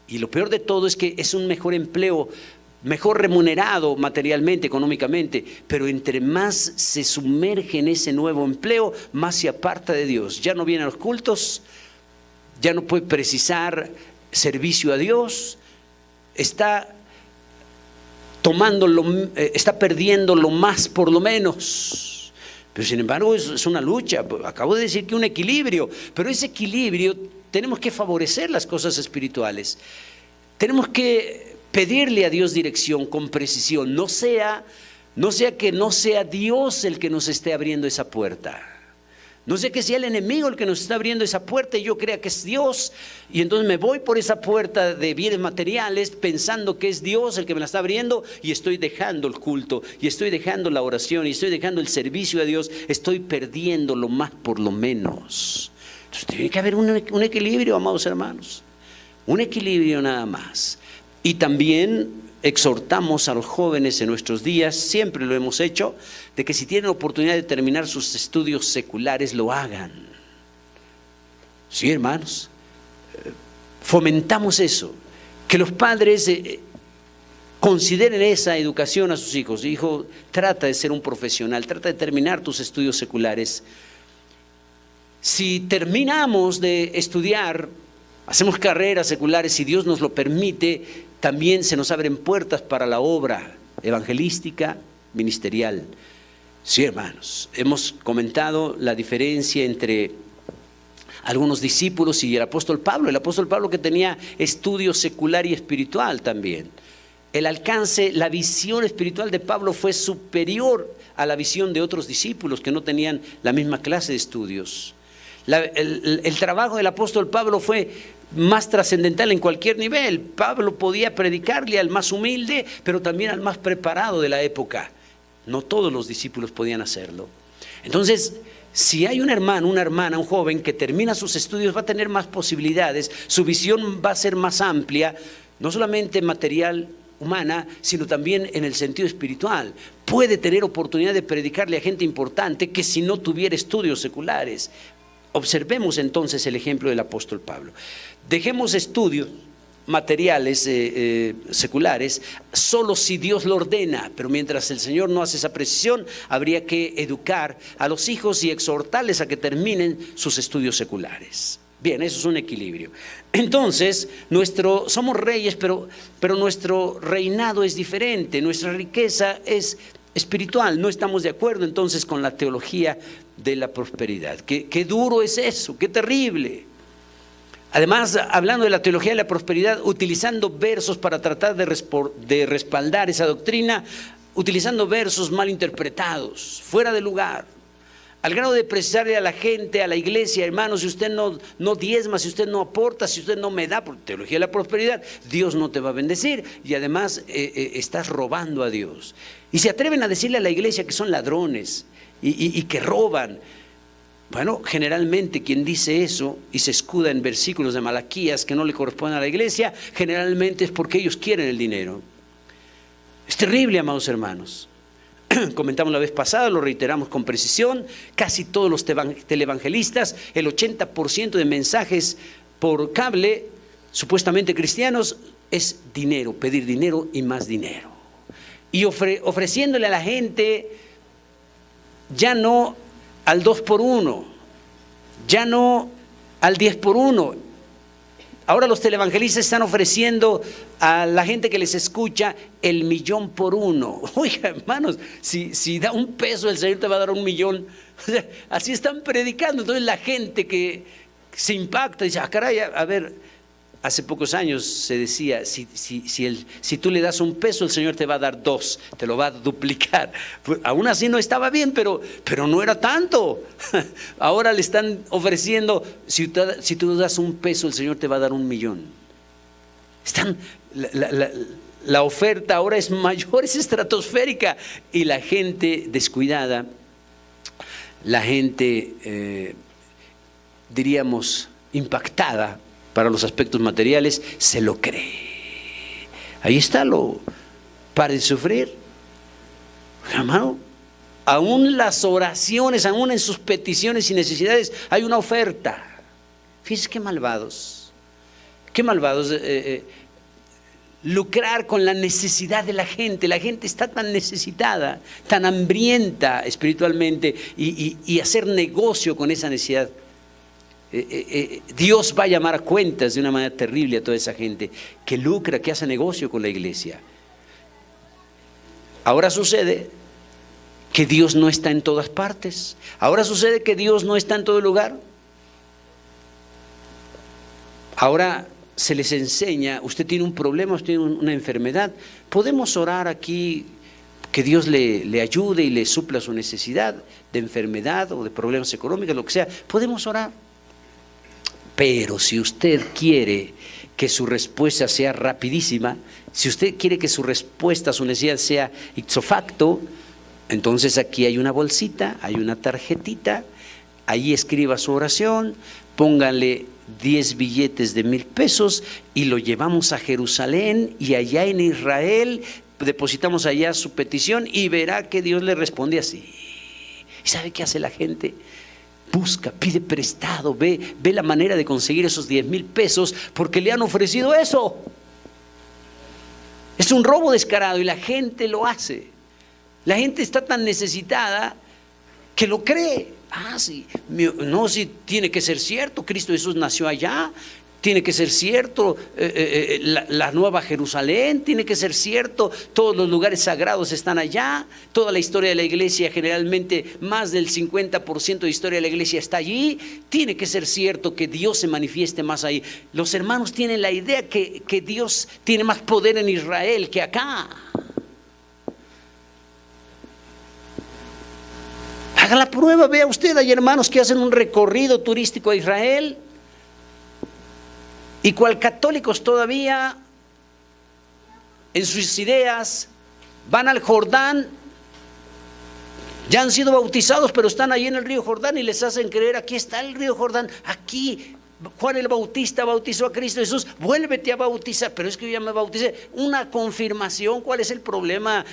[SPEAKER 1] Y lo peor de todo es que es un mejor empleo, mejor remunerado materialmente, económicamente, pero entre más se sumerge en ese nuevo empleo, más se aparta de Dios. Ya no viene a los cultos, ya no puede precisar servicio a Dios, está perdiendo lo más por lo menos. Pero sin embargo es una lucha. Acabo de decir que un equilibrio, pero ese equilibrio tenemos que favorecer las cosas espirituales. Tenemos que pedirle a Dios dirección con precisión. No sea que no sea Dios el que nos esté abriendo esa puerta. No sé que sea el enemigo el que nos está abriendo esa puerta y yo crea que es Dios, y entonces me voy por esa puerta de bienes materiales pensando que es Dios el que me la está abriendo, y estoy dejando el culto, y estoy dejando la oración, y estoy dejando el servicio a Dios, estoy perdiendo lo más por lo menos. Entonces tiene que haber un equilibrio, amados hermanos, un equilibrio nada más. Y también exhortamos a los jóvenes en nuestros días, siempre lo hemos hecho, de que si tienen oportunidad de terminar sus estudios seculares, lo hagan. Sí, hermanos, fomentamos eso, que los padres consideren esa educación a sus hijos. Hijo, trata de ser un profesional, trata de terminar tus estudios seculares. Si terminamos de estudiar, hacemos carreras seculares, si Dios nos lo permite, también se nos abren puertas para la obra evangelística, ministerial. Sí, hermanos, hemos comentado la diferencia entre algunos discípulos y el apóstol Pablo. El apóstol Pablo, que tenía estudio secular y espiritual también. El alcance, la visión espiritual de Pablo fue superior a la visión de otros discípulos que no tenían la misma clase de estudios. El trabajo del apóstol Pablo fue más trascendental en cualquier nivel. Pablo podía predicarle al más humilde, pero también al más preparado de la época. No todos los discípulos podían hacerlo. Entonces, si hay un hermano, una hermana, un joven que termina sus estudios, va a tener más posibilidades, su visión va a ser más amplia, no solamente material, humana, sino también en el sentido espiritual. Puede tener oportunidad de predicarle a gente importante que si no tuviera estudios seculares. Observemos entonces el ejemplo del apóstol Pablo. Dejemos estudios materiales seculares solo si Dios lo ordena, pero mientras el Señor no hace esa precisión, habría que educar a los hijos y exhortarles a que terminen sus estudios seculares. Bien, eso es un equilibrio. Entonces, somos reyes, pero nuestro reinado es diferente, nuestra riqueza es espiritual. No estamos de acuerdo entonces con la teología de la prosperidad. Qué duro es eso, qué terrible. Además, hablando de la teología de la prosperidad, utilizando versos para tratar de respaldar esa doctrina, utilizando versos mal interpretados, fuera de lugar, al grado de precisarle a la gente, a la iglesia, hermanos, si usted no diezma, si usted no aporta, si usted no me da, por teología de la prosperidad, Dios no te va a bendecir y además estás robando a Dios. Y se atreven a decirle a la iglesia que son ladrones y que roban. Bueno, generalmente quien dice eso y se escuda en versículos de Malaquías que no le corresponden a la iglesia, generalmente es porque ellos quieren el dinero. Es terrible, amados hermanos. Comentamos la vez pasada, lo reiteramos con precisión, casi todos los televangelistas, el 80% de mensajes por cable, supuestamente cristianos, es dinero, pedir dinero y más dinero. Y ofreciéndole a la gente ya no al 2 por 1, ya no al 10 por 1. Ahora los televangelistas están ofreciendo a la gente que les escucha el 1,000,000 por 1. Oiga, hermanos, si da un peso, el Señor te va a dar 1,000,000. O sea, así están predicando. Entonces la gente que se impacta dice, caray, a ver, hace pocos años se decía, si tú le das 1 peso, el Señor te va a dar 2, te lo va a duplicar. Pues, aún así no estaba bien, pero no era tanto. Ahora le están ofreciendo, si tú das 1 peso, el Señor te va a dar 1,000,000. La oferta ahora es mayor, es estratosférica, y la gente descuidada, la gente, diríamos, impactada para los aspectos materiales, se lo cree. Ahí está para de sufrir. Hermano, aún las oraciones, aún en sus peticiones y necesidades, hay una oferta. Fíjense qué malvados. Qué malvados. Lucrar con la necesidad de la gente. La gente está tan necesitada, tan hambrienta espiritualmente, y hacer negocio con esa necesidad. Dios va a llamar a cuentas de una manera terrible a toda esa gente que lucra, que hace negocio con la iglesia. Ahora sucede que Dios no está en todas partes. Ahora sucede que Dios no está en todo lugar. Ahora se les enseña, usted tiene un problema, usted tiene una enfermedad, podemos orar aquí que Dios le ayude y le supla su necesidad de enfermedad o de problemas económicos, lo que sea, podemos orar. Pero si usted quiere que su respuesta sea rapidísima, si usted quiere que su respuesta a su necesidad sea ipso facto, entonces aquí hay una bolsita, hay una tarjetita, ahí escriba su oración, póngale 10 billetes de 1,000 pesos y lo llevamos a Jerusalén, y allá en Israel depositamos allá su petición y verá que Dios le responde así. ¿Y sabe qué hace la gente? Busca, pide prestado, ve la manera de conseguir esos 10,000 pesos porque le han ofrecido eso. Es un robo descarado y la gente lo hace. La gente está tan necesitada que lo cree. Sí, no, sí, tiene que ser cierto, Cristo Jesús nació allá, tiene que ser cierto, la Nueva Jerusalén, tiene que ser cierto, todos los lugares sagrados están allá, toda la historia de la iglesia, generalmente más del 50% de historia de la iglesia está allí, tiene que ser cierto que Dios se manifieste más ahí. Los hermanos tienen la idea que Dios tiene más poder en Israel que acá. Haga la prueba, vea usted, hay hermanos que hacen un recorrido turístico a Israel Y cual católicos todavía en sus ideas van al Jordán, ya han sido bautizados, pero están ahí en el río Jordán y les hacen creer, aquí está el río Jordán, aquí Juan el Bautista bautizó a Cristo Jesús, vuélvete a bautizar. Pero es que yo ya me bauticé. Una confirmación. ¿Cuál es el problema?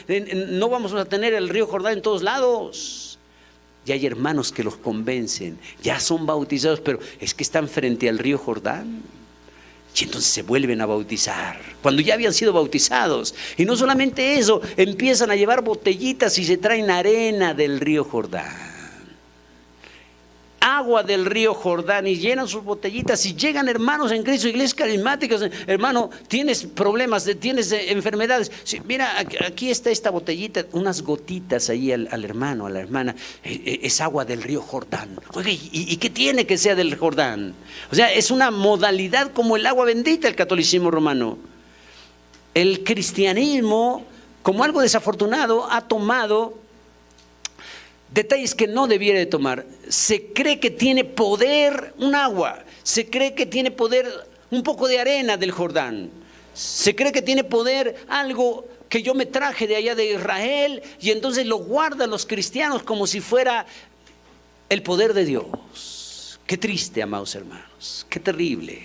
[SPEAKER 1] No vamos a tener el río Jordán en todos lados. Y hay hermanos que los convencen, ya son bautizados, pero es que están frente al río Jordán. Y entonces se vuelven a bautizar, cuando ya habían sido bautizados. Y no solamente eso, empiezan a llevar botellitas y se traen arena del río Jordán, agua del río Jordán, y llenan sus botellitas. Y llegan hermanos en Cristo, iglesias carismáticas: hermano, tienes problemas, tienes enfermedades. Sí, mira, aquí está esta botellita, unas gotitas ahí al hermano, a la hermana. Es agua del río Jordán. Oye, ¿y qué tiene que sea del Jordán? O sea, es una modalidad como el agua bendita, el catolicismo romano. El cristianismo, como algo desafortunado, ha tomado detalles que no debiera de tomar. Se cree que tiene poder un agua, se cree que tiene poder un poco de arena del Jordán, se cree que tiene poder algo que yo me traje de allá de Israel, y entonces lo guardan los cristianos como si fuera el poder de Dios. Qué triste, amados hermanos, qué terrible.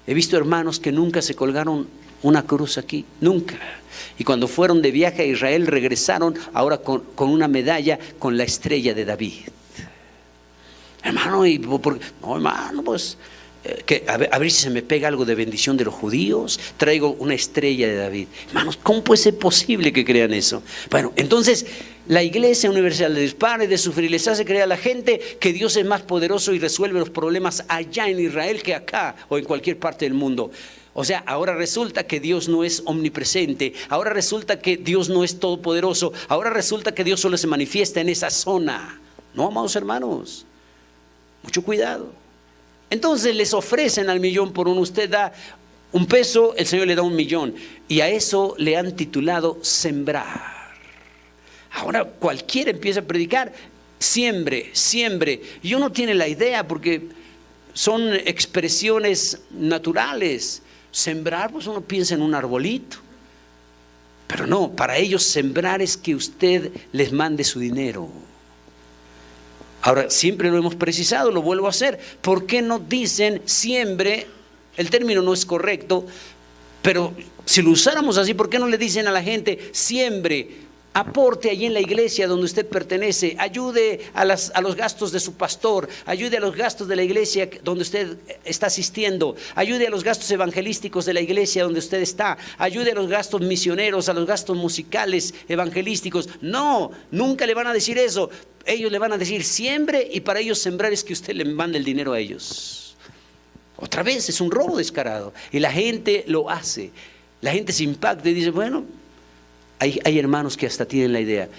[SPEAKER 1] He visto hermanos que nunca se colgaron una cruz aquí, nunca. Y cuando fueron de viaje a Israel regresaron ahora con una medalla con la estrella de David. Hermano, no, hermano, pues a ver si se me pega algo de bendición de los judíos. Traigo una estrella de David. Hermanos, ¿cómo puede ser posible que crean eso? Bueno, entonces la Iglesia Universal les para de sufrir, les hace creer a la gente que Dios es más poderoso y resuelve los problemas allá en Israel que acá o en cualquier parte del mundo. O sea, ahora resulta que Dios no es omnipresente, ahora resulta que Dios no es todopoderoso, ahora resulta que Dios solo se manifiesta en esa zona. No, amados hermanos, mucho cuidado. Entonces les ofrecen al millón por uno. Usted da un peso, el Señor le da 1.000.000, y a eso le han titulado sembrar. Ahora cualquiera empieza a predicar: siembre, siembre. Y uno tiene la idea, porque son expresiones naturales. Sembrar, pues uno piensa en un arbolito, pero no, para ellos sembrar es que usted les mande su dinero. Ahora, siempre lo hemos precisado, lo vuelvo a hacer. ¿Por qué no dicen siembre? El término no es correcto, pero si lo usáramos así, ¿por qué no le dicen a la gente siembre? Aporte allí en la iglesia donde usted pertenece, ayude a los gastos de su pastor, ayude a los gastos de la iglesia donde usted está asistiendo, ayude a los gastos evangelísticos de la iglesia donde usted está, ayude a los gastos misioneros, a los gastos musicales evangelísticos. No, nunca le van a decir eso. Ellos le van a decir siembre, y para ellos sembrar es que usted le mande el dinero a ellos. Otra vez, es un robo descarado, y la gente lo hace. La gente se impacta y dice: bueno, hay hermanos que hasta tienen la idea: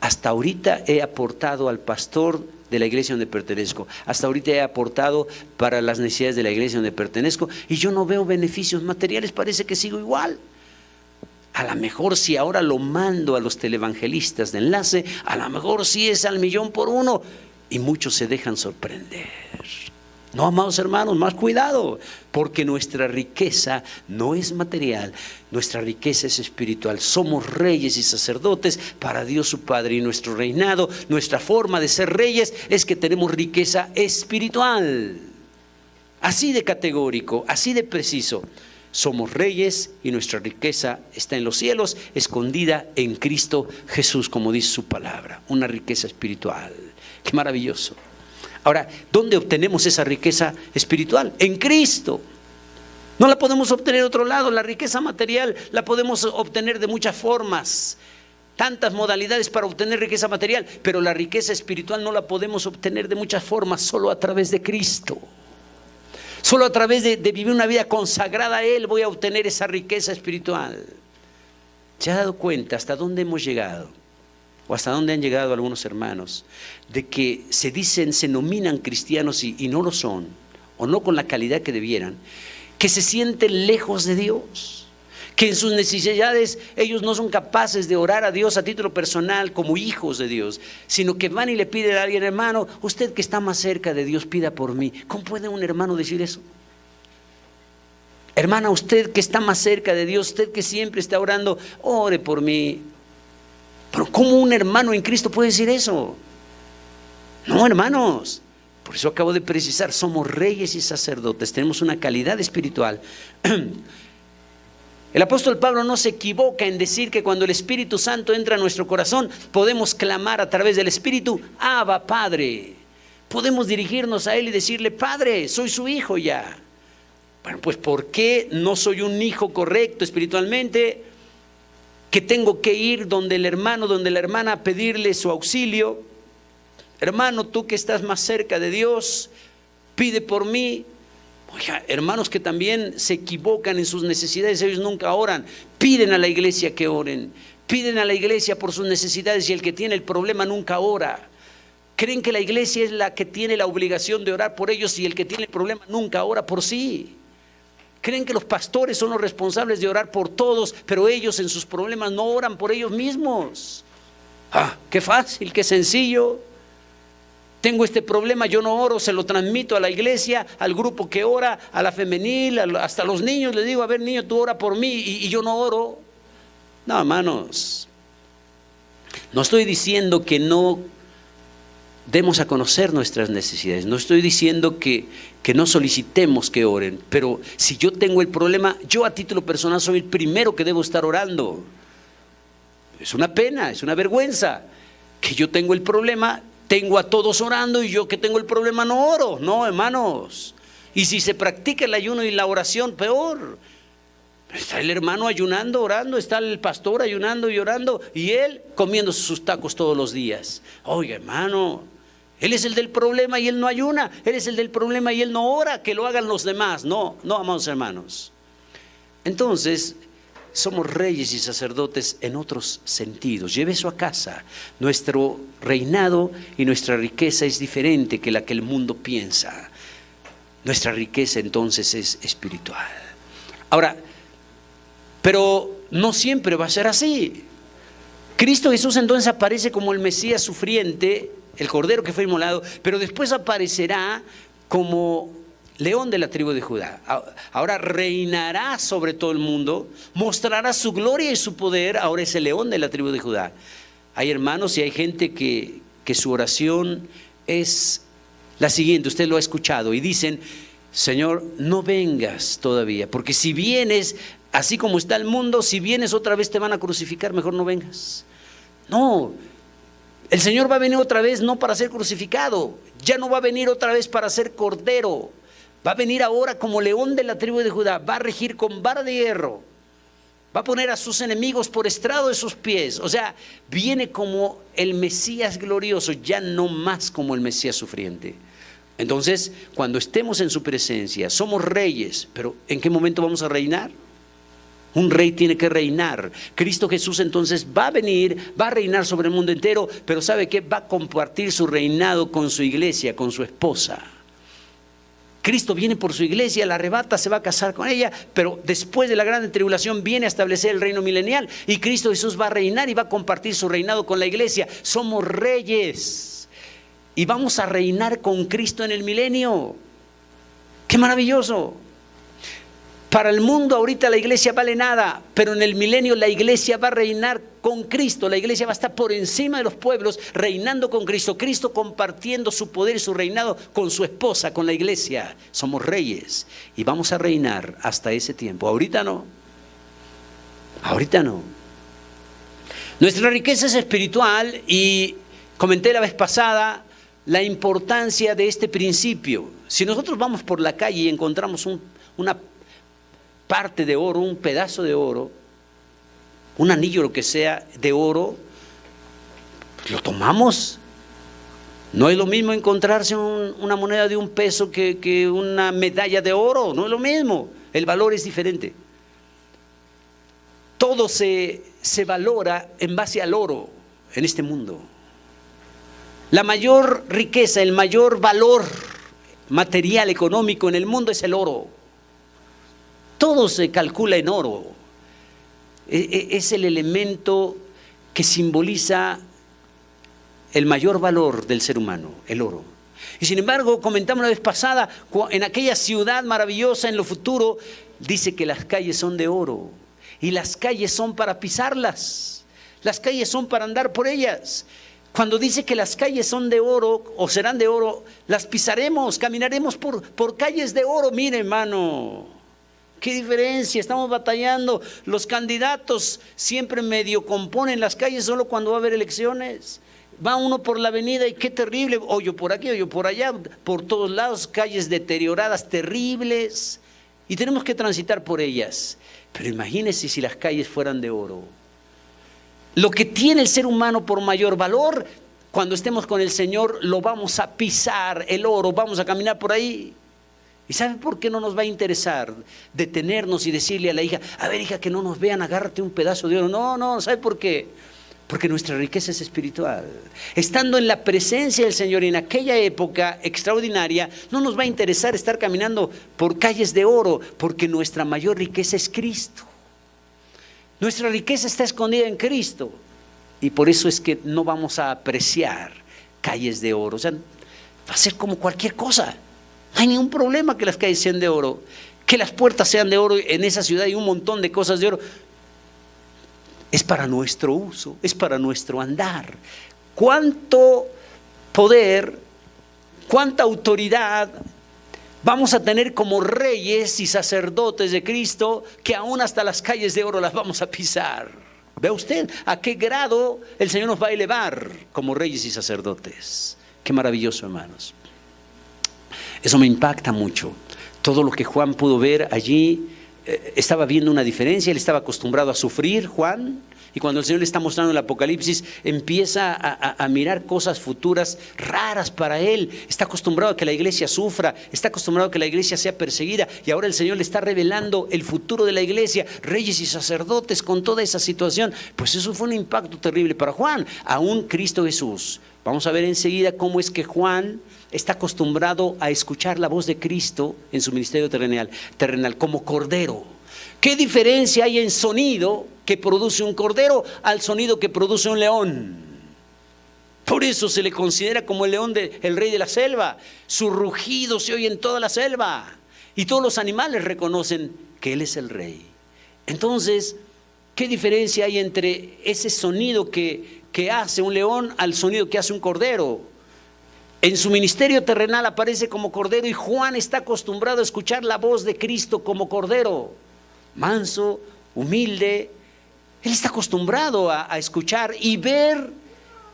[SPEAKER 1] hasta ahorita he aportado al pastor de la iglesia donde pertenezco, hasta ahorita he aportado para las necesidades de la iglesia donde pertenezco, y yo no veo beneficios materiales, parece que sigo igual. A lo mejor si ahora lo mando a los televangelistas de enlace, a lo mejor sí es al 1.000.000 por uno, y muchos se dejan sorprender. No, amados hermanos, más cuidado, porque nuestra riqueza no es material, nuestra riqueza es espiritual. Somos reyes y sacerdotes para Dios su Padre, y nuestro reinado, nuestra forma de ser reyes es que tenemos riqueza espiritual. Así de categórico, así de preciso. Somos reyes y nuestra riqueza está en los cielos, escondida en Cristo Jesús, como dice su palabra, una riqueza espiritual. ¡Qué maravilloso! Ahora, ¿dónde obtenemos esa riqueza espiritual? En Cristo. No la podemos obtener de otro lado. La riqueza material la podemos obtener de muchas formas, tantas modalidades para obtener riqueza material, pero la riqueza espiritual no la podemos obtener de muchas formas, solo a través de Cristo. Solo a través de vivir una vida consagrada a Él voy a obtener esa riqueza espiritual. ¿Se ha dado cuenta hasta dónde hemos llegado? O hasta dónde han llegado algunos hermanos, de que se dicen, se nominan cristianos y no lo son, o no con la calidad que debieran, que se sienten lejos de Dios, que en sus necesidades ellos no son capaces de orar a Dios a título personal como hijos de Dios, sino que van y le piden a alguien: hermano, usted que está más cerca de Dios, pida por mí. ¿Cómo puede un hermano decir eso? Hermana, usted que está más cerca de Dios, usted que siempre está orando, ore por mí. Pero ¿cómo un hermano en Cristo puede decir eso? No, hermanos. Por eso acabo de precisar, somos reyes y sacerdotes, tenemos una calidad espiritual. El apóstol Pablo no se equivoca en decir que cuando el Espíritu Santo entra a nuestro corazón, podemos clamar a través del Espíritu, Abba, Padre. Podemos dirigirnos a Él y decirle, Padre, soy su hijo ya. Bueno, pues ¿por qué no soy un hijo correcto espiritualmente? Que tengo que ir donde el hermano, donde la hermana a pedirle su auxilio. Hermano, tú que estás más cerca de Dios, pide por mí. Oiga, hermanos que también se equivocan en sus necesidades, ellos nunca oran. Piden a la iglesia que oren. Piden a la iglesia por sus necesidades y el que tiene el problema nunca ora. Creen que la iglesia es la que tiene la obligación de orar por ellos y el que tiene el problema nunca ora por sí. Creen que los pastores son los responsables de orar por todos, pero ellos en sus problemas no oran por ellos mismos. Qué fácil, qué sencillo. Tengo este problema, yo no oro, se lo transmito a la iglesia, al grupo que ora, a la femenil, hasta a los niños. Les digo, a ver, niño, tú ora por mí y yo no oro. No, hermanos, no estoy diciendo que no demos a conocer nuestras necesidades. No estoy diciendo que no solicitemos que oren, pero si yo tengo el problema, yo a título personal soy el primero que debo estar orando. Es una pena, es una vergüenza que yo tengo el problema, tengo a todos orando y yo que tengo el problema no oro. No, hermanos. Y si se practica el ayuno y la oración, peor. Está el hermano ayunando, orando, está el pastor ayunando y orando y él comiendo sus tacos todos los días. Oiga, hermano, él es el del problema y él no ayuna. Él es el del problema y él no ora, que lo hagan los demás. No, amados hermanos. Entonces, somos reyes y sacerdotes en otros sentidos. Lleve eso a casa. Nuestro reinado y nuestra riqueza es diferente que la que el mundo piensa. Nuestra riqueza entonces es espiritual. Ahora, pero no siempre va a ser así. Cristo Jesús entonces aparece como el Mesías sufriente, el Cordero que fue inmolado, pero después aparecerá como León de la tribu de Judá. Ahora reinará sobre todo el mundo, mostrará su gloria y su poder. Ahora es el León de la tribu de Judá. Hay hermanos y hay gente que su oración es la siguiente, usted lo ha escuchado, y dicen, Señor, no vengas todavía, porque si vienes, así como está el mundo, si vienes otra vez te van a crucificar, mejor no vengas. No, el Señor va a venir otra vez no para ser crucificado, ya no va a venir otra vez para ser cordero, va a venir ahora como León de la tribu de Judá, va a regir con vara de hierro, va a poner a sus enemigos por estrado de sus pies. O sea, viene como el Mesías glorioso, ya no más como el Mesías sufriente. Entonces, cuando estemos en su presencia, somos reyes, pero ¿en qué momento vamos a reinar? Un rey tiene que reinar. Cristo Jesús entonces va a venir, va a reinar sobre el mundo entero, pero ¿sabe qué? Va a compartir su reinado con su iglesia, con su esposa. Cristo viene por su iglesia, la arrebata, se va a casar con ella, pero después de la gran tribulación viene a establecer el reino milenial y Cristo Jesús va a reinar y va a compartir su reinado con la iglesia. Somos reyes y vamos a reinar con Cristo en el milenio. ¡Qué maravilloso! Para el mundo ahorita la iglesia vale nada, pero en el milenio la iglesia va a reinar con Cristo. La iglesia va a estar por encima de los pueblos, reinando con Cristo. Cristo compartiendo su poder y su reinado con su esposa, con la iglesia. Somos reyes y vamos a reinar hasta ese tiempo. Ahorita no. Ahorita no. Nuestra riqueza es espiritual y comenté la vez pasada la importancia de este principio. Si nosotros vamos por la calle y encontramos una parte de oro, un pedazo de oro, un anillo, lo que sea, de oro, lo tomamos. No es lo mismo encontrarse una moneda de $1 que una medalla de oro, no es lo mismo, el valor es diferente. Todo se valora en base al oro en este mundo. La mayor riqueza, el mayor valor material, económico en el mundo es el oro. Todo se calcula en oro. Es el elemento que simboliza el mayor valor del ser humano, el oro. Y sin embargo, comentamos la vez pasada, en aquella ciudad maravillosa en lo futuro, dice que las calles son de oro. Y las calles son para pisarlas. Las calles son para andar por ellas. Cuando dice que las calles son de oro o serán de oro, las pisaremos, caminaremos por calles de oro. Mire, hermano, qué diferencia, estamos batallando. Los candidatos siempre medio componen las calles solo cuando va a haber elecciones. Va uno por la avenida y qué terrible, hoyo por aquí, hoyo por allá, por todos lados, calles deterioradas, terribles. Y tenemos que transitar por ellas. Pero imagínense si las calles fueran de oro. Lo que tiene el ser humano por mayor valor, cuando estemos con el Señor, lo vamos a pisar, el oro, vamos a caminar por ahí. ¿Y sabe por qué no nos va a interesar detenernos y decirle a la hija, a ver hija, que no nos vean, agárrate un pedazo de oro? No, ¿sabe por qué? Porque nuestra riqueza es espiritual. Estando en la presencia del Señor en aquella época extraordinaria, no nos va a interesar estar caminando por calles de oro, porque nuestra mayor riqueza es Cristo. Nuestra riqueza está escondida en Cristo. Y por eso es que no vamos a apreciar calles de oro. O sea, va a ser como cualquier cosa. No hay ningún problema que las calles sean de oro, que las puertas sean de oro. En esa ciudad hay un montón de cosas de oro. Es para nuestro uso, es para nuestro andar. ¿Cuánto poder, cuánta autoridad vamos a tener como reyes y sacerdotes de Cristo, que aún hasta las calles de oro las vamos a pisar? ¿Ve usted a qué grado el Señor nos va a elevar como reyes y sacerdotes? Qué maravilloso, hermanos. Eso me impacta mucho. Todo lo que Juan pudo ver allí, estaba viendo una diferencia. Él estaba acostumbrado a sufrir, Juan, y cuando el Señor le está mostrando el Apocalipsis, empieza a mirar cosas futuras raras para él. Está acostumbrado a que la iglesia sufra, está acostumbrado a que la iglesia sea perseguida, y ahora el Señor le está revelando el futuro de la iglesia, reyes y sacerdotes con toda esa situación. Pues eso fue un impacto terrible para Juan, aún Cristo Jesús. Vamos a ver enseguida cómo es que Juan está acostumbrado a escuchar la voz de Cristo en su ministerio terrenal como cordero. ¿Qué diferencia hay en sonido que produce un cordero al sonido que produce un león? Por eso se le considera como el león el rey de la selva. Su rugido se oye en toda la selva y todos los animales reconocen que él es el rey. Entonces, ¿qué diferencia hay entre ese sonido que hace un león al sonido que hace un cordero? En su ministerio terrenal aparece como cordero, y Juan está acostumbrado a escuchar la voz de Cristo como cordero, manso, humilde. Él está acostumbrado a escuchar y ver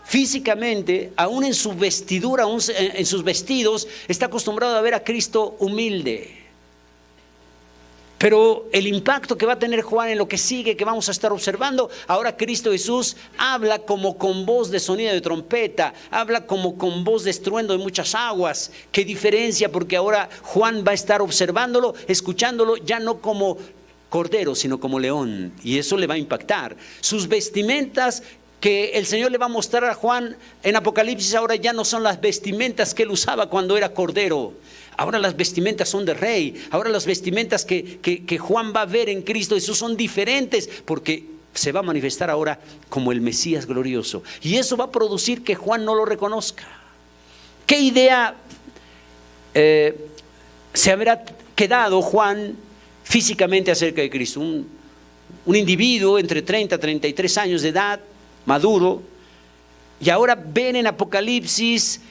[SPEAKER 1] físicamente, aún en su vestidura, aún en sus vestidos, está acostumbrado a ver a Cristo humilde. Pero el impacto que va a tener Juan en lo que sigue, que vamos a estar observando, ahora Cristo Jesús habla como con voz de sonido de trompeta, habla como con voz de estruendo de muchas aguas. ¿Qué diferencia? Porque ahora Juan va a estar observándolo, escuchándolo, ya no como cordero, sino como león, y eso le va a impactar. Sus vestimentas que el Señor le va a mostrar a Juan en Apocalipsis ahora ya no son las vestimentas que él usaba cuando era cordero. Ahora las vestimentas son de rey. Ahora las vestimentas que Juan va a ver en Cristo Jesús son diferentes, porque se va a manifestar ahora como el Mesías glorioso. Y eso va a producir que Juan no lo reconozca. ¿Qué idea se habrá quedado Juan físicamente acerca de Cristo? Un individuo entre 30 y 33 años de edad, maduro, y ahora ven en Apocalipsis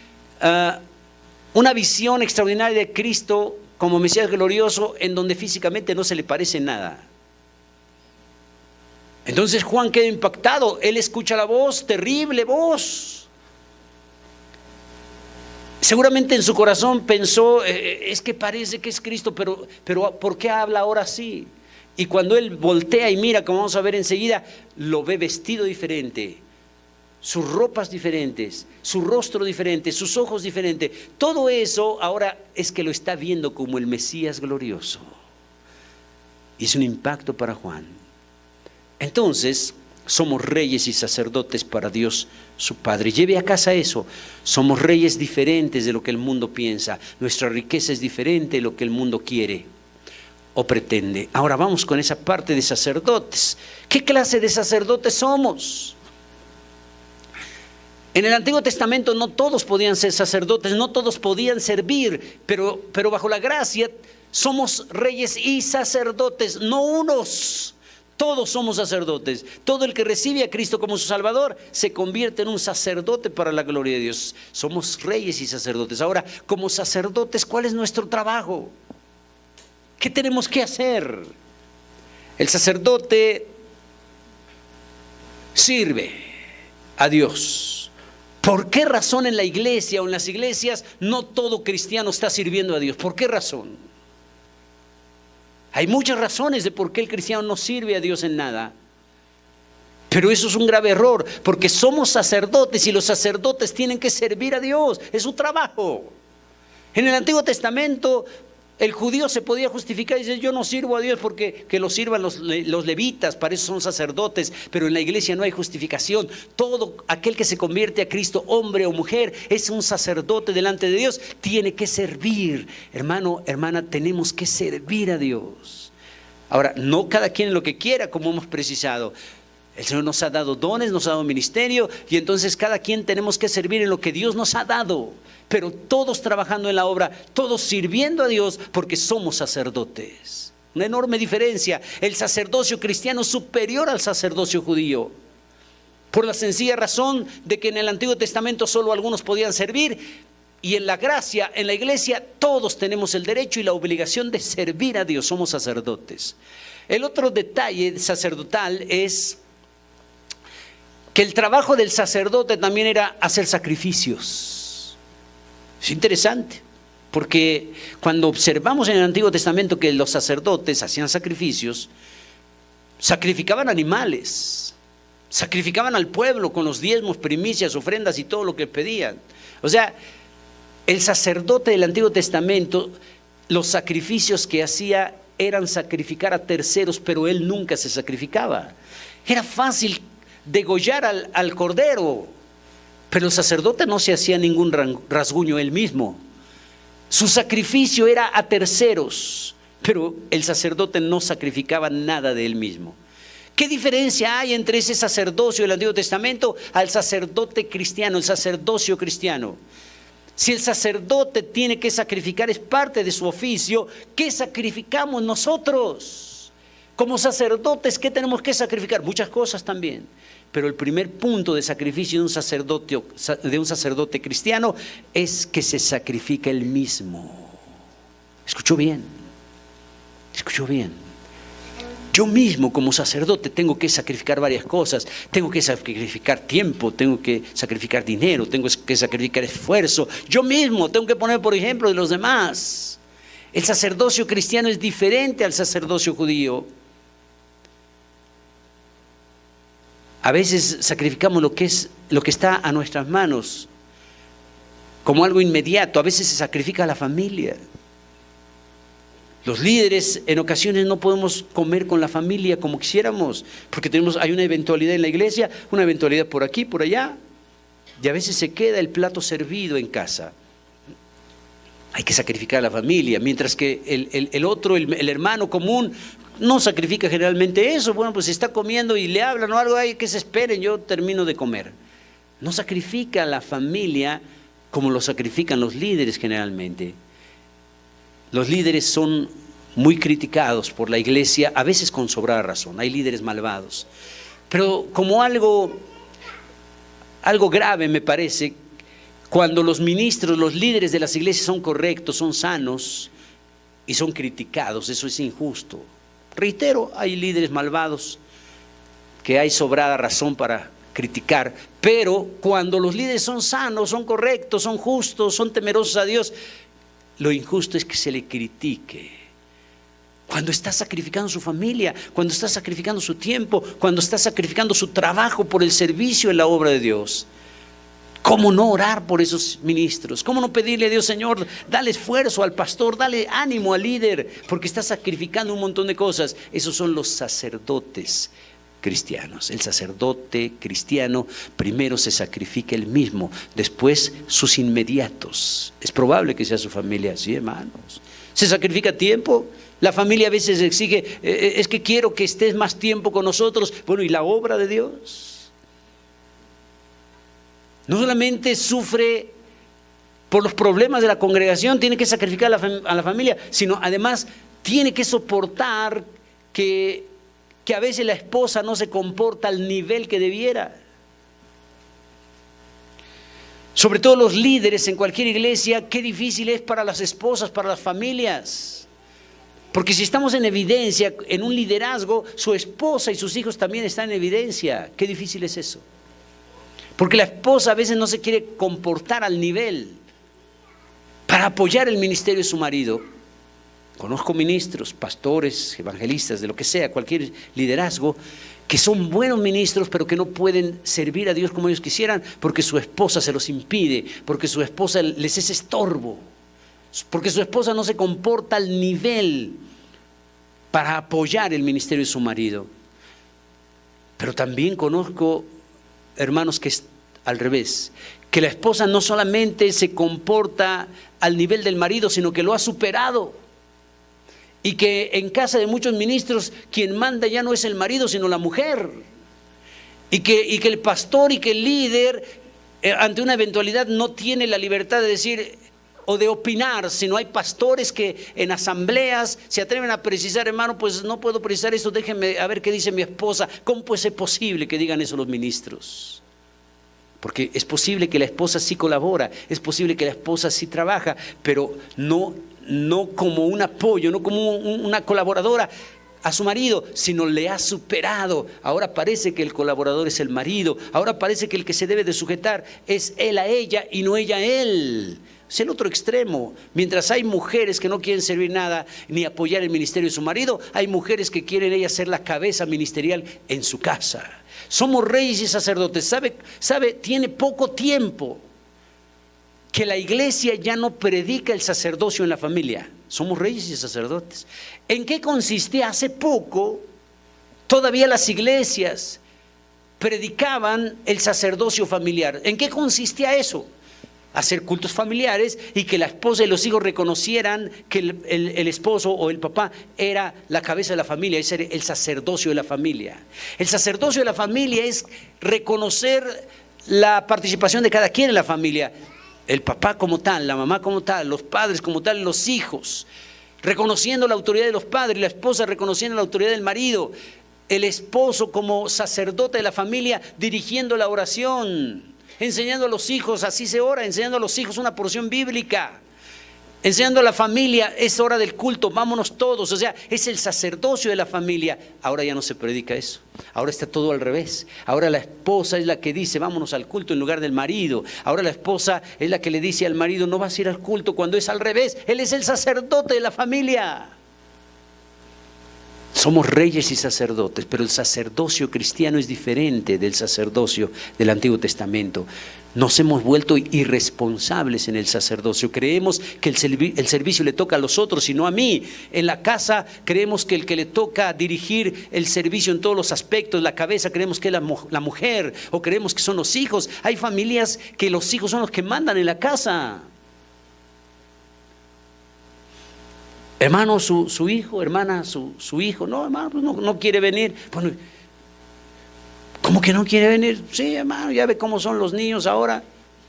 [SPEAKER 1] una visión extraordinaria de Cristo como Mesías glorioso, en donde físicamente no se le parece nada. Entonces Juan queda impactado. Él escucha la voz, terrible voz. Seguramente en su corazón pensó, es que parece que es Cristo, pero ¿por qué habla ahora así? Y cuando él voltea y mira, como vamos a ver enseguida, lo ve vestido diferente, sus ropas diferentes, su rostro diferente, sus ojos diferentes. Todo eso ahora es que lo está viendo como el Mesías glorioso. Y es un impacto para Juan. Entonces, somos reyes y sacerdotes para Dios su Padre. Lleve a casa eso. Somos reyes diferentes de lo que el mundo piensa. Nuestra riqueza es diferente de lo que el mundo quiere o pretende. Ahora vamos con esa parte de sacerdotes. ¿Qué clase de sacerdotes somos? En el Antiguo Testamento no todos podían ser sacerdotes, no todos podían servir, pero bajo la gracia somos reyes y sacerdotes, no unos. Todos somos sacerdotes. Todo el que recibe a Cristo como su Salvador se convierte en un sacerdote para la gloria de Dios. Somos reyes y sacerdotes. Ahora, como sacerdotes, ¿cuál es nuestro trabajo? ¿Qué tenemos que hacer? El sacerdote sirve a Dios. ¿Por qué razón en la iglesia o en las iglesias no todo cristiano está sirviendo a Dios? ¿Por qué razón? Hay muchas razones de por qué el cristiano no sirve a Dios en nada. Pero eso es un grave error, porque somos sacerdotes y los sacerdotes tienen que servir a Dios. Es su trabajo. En el Antiguo Testamento el judío se podía justificar y decir: yo no sirvo a Dios porque que lo sirvan los levitas, para eso son sacerdotes. Pero en la iglesia no hay justificación. Todo aquel que se convierte a Cristo, hombre o mujer, es un sacerdote delante de Dios. Tiene que servir. Hermano, hermana, tenemos que servir a Dios. Ahora, no cada quien lo que quiera, como hemos precisado. El Señor nos ha dado dones, nos ha dado ministerio, y entonces cada quien tenemos que servir en lo que Dios nos ha dado. Pero todos trabajando en la obra, todos sirviendo a Dios, porque somos sacerdotes. Una enorme diferencia. El sacerdocio cristiano es superior al sacerdocio judío, por la sencilla razón de que en el Antiguo Testamento solo algunos podían servir, y en la gracia, en la iglesia, todos tenemos el derecho y la obligación de servir a Dios. Somos sacerdotes. El otro detalle sacerdotal es que el trabajo del sacerdote también era hacer sacrificios. Es interesante, porque cuando observamos en el Antiguo Testamento que los sacerdotes hacían sacrificios, sacrificaban animales, sacrificaban al pueblo con los diezmos, primicias, ofrendas y todo lo que pedían. O sea, el sacerdote del Antiguo Testamento, los sacrificios que hacía eran sacrificar a terceros, pero él nunca se sacrificaba. Era fácil degollar al cordero, pero el sacerdote no se hacía ningún rasguño él mismo. Su sacrificio era a terceros, pero el sacerdote no sacrificaba nada de él mismo. ¿Qué diferencia hay entre ese sacerdocio del Antiguo Testamento al sacerdote cristiano, el sacerdocio cristiano? Si el sacerdote tiene que sacrificar, es parte de su oficio. ¿Qué sacrificamos nosotros? Como sacerdotes, ¿qué tenemos que sacrificar? Muchas cosas también. Pero el primer punto de sacrificio de un sacerdote cristiano es que se sacrifica él mismo. ¿Escuchó bien? ¿Escuchó bien? Yo mismo como sacerdote tengo que sacrificar varias cosas. Tengo que sacrificar tiempo, tengo que sacrificar dinero, tengo que sacrificar esfuerzo. Yo mismo tengo que poner por ejemplo de los demás. El sacerdocio cristiano es diferente al sacerdocio judío. A veces sacrificamos lo que está a nuestras manos como algo inmediato. A veces se sacrifica a la familia. Los líderes en ocasiones no podemos comer con la familia como quisiéramos, porque hay una eventualidad en la iglesia, una eventualidad por aquí, por allá, y a veces se queda el plato servido en casa. Hay que sacrificar a la familia, mientras que el hermano común no sacrifica generalmente eso. Bueno, pues si está comiendo y le hablan o algo, hay que se esperen, yo termino de comer. No sacrifica a la familia como lo sacrifican los líderes generalmente. Los líderes son muy criticados por la iglesia, a veces con sobrada razón. Hay líderes malvados. Pero como algo grave me parece, cuando los ministros, los líderes de las iglesias son correctos, son sanos y son criticados, eso es injusto. Reitero, hay líderes malvados que hay sobrada razón para criticar, pero cuando los líderes son sanos, son correctos, son justos, son temerosos a Dios, lo injusto es que se le critique. Cuando está sacrificando su familia, cuando está sacrificando su tiempo, cuando está sacrificando su trabajo por el servicio en la obra de Dios. ¿Cómo no orar por esos ministros? ¿Cómo no pedirle a Dios: Señor, dale esfuerzo al pastor, dale ánimo al líder, porque está sacrificando un montón de cosas? Esos son los sacerdotes cristianos. El sacerdote cristiano primero se sacrifica él mismo, después sus inmediatos. Es probable que sea su familia así, hermanos. Se sacrifica tiempo. La familia a veces exige: es que quiero que estés más tiempo con nosotros. Bueno, ¿y la obra de Dios? No solamente sufre por los problemas de la congregación, tiene que sacrificar a la familia, sino además tiene que soportar que a veces la esposa no se comporta al nivel que debiera. Sobre todo los líderes en cualquier iglesia, qué difícil es para las esposas, para las familias. Porque si estamos en evidencia, en un liderazgo, su esposa y sus hijos también están en evidencia. Qué difícil es eso. Porque la esposa a veces no se quiere comportar al nivel para apoyar el ministerio de su marido. Conozco ministros, pastores, evangelistas, de lo que sea, cualquier liderazgo, que son buenos ministros, pero que no pueden servir a Dios como ellos quisieran, porque su esposa se los impide, porque su esposa les es estorbo, porque su esposa no se comporta al nivel para apoyar el ministerio de su marido. Pero también conozco hermanos que es al revés, que la esposa no solamente se comporta al nivel del marido, sino que lo ha superado. Y que en casa de muchos ministros quien manda ya no es el marido sino la mujer, y que el pastor y que el líder ante una eventualidad no tiene la libertad de decir o de opinar, sino hay pastores que en asambleas se atreven a precisar: hermano, pues no puedo precisar esto, déjenme a ver qué dice mi esposa. ¿Cómo puede ser posible que digan eso los ministros? Porque es posible que la esposa sí colabora, es posible que la esposa sí trabaja, pero no como un apoyo, no como una colaboradora a su marido, sino le ha superado. Ahora parece que el colaborador es el marido, ahora parece que el que se debe de sujetar es él a ella y no ella a él. Es el otro extremo. Mientras hay mujeres que no quieren servir nada ni apoyar el ministerio de su marido, hay mujeres que quieren ellas ser la cabeza ministerial en su casa. Somos reyes y sacerdotes. ¿Sabe? Tiene poco tiempo que la iglesia ya no predica el sacerdocio en la familia. Somos reyes y sacerdotes. ¿En qué consistía hace poco? Todavía las iglesias predicaban el sacerdocio familiar. ¿En qué consistía eso? Hacer cultos familiares y que la esposa y los hijos reconocieran que el esposo o el papá era la cabeza de la familia. Ese era el sacerdocio de la familia. El sacerdocio de la familia es reconocer la participación de cada quien en la familia. El papá como tal, la mamá como tal, los padres como tal, los hijos, reconociendo la autoridad de los padres, la esposa reconociendo la autoridad del marido, el esposo como sacerdote de la familia dirigiendo la oración, enseñando a los hijos, así se ora, enseñando a los hijos una porción bíblica, enseñando a la familia, es hora del culto, vámonos todos. O sea, es el sacerdocio de la familia. Ahora ya no se predica eso, ahora está todo al revés. Ahora la esposa es la que dice vámonos al culto en lugar del marido. Ahora la esposa es la que le dice al marido no vas a ir al culto, cuando es al revés. Él es el sacerdote de la familia. Somos reyes y sacerdotes, pero el sacerdocio cristiano es diferente del sacerdocio del Antiguo Testamento. Nos hemos vuelto irresponsables en el sacerdocio. Creemos que el servicio le toca a los otros y no a mí. En la casa creemos que el que le toca dirigir el servicio en todos los aspectos, la cabeza, creemos que es la mujer, o creemos que son los hijos. Hay familias que los hijos son los que mandan en la casa. Hermano, su hijo, hermana, su hijo, no, hermano, no quiere venir. Bueno, ¿cómo que no quiere venir? Sí, hermano, ya ve cómo son los niños ahora.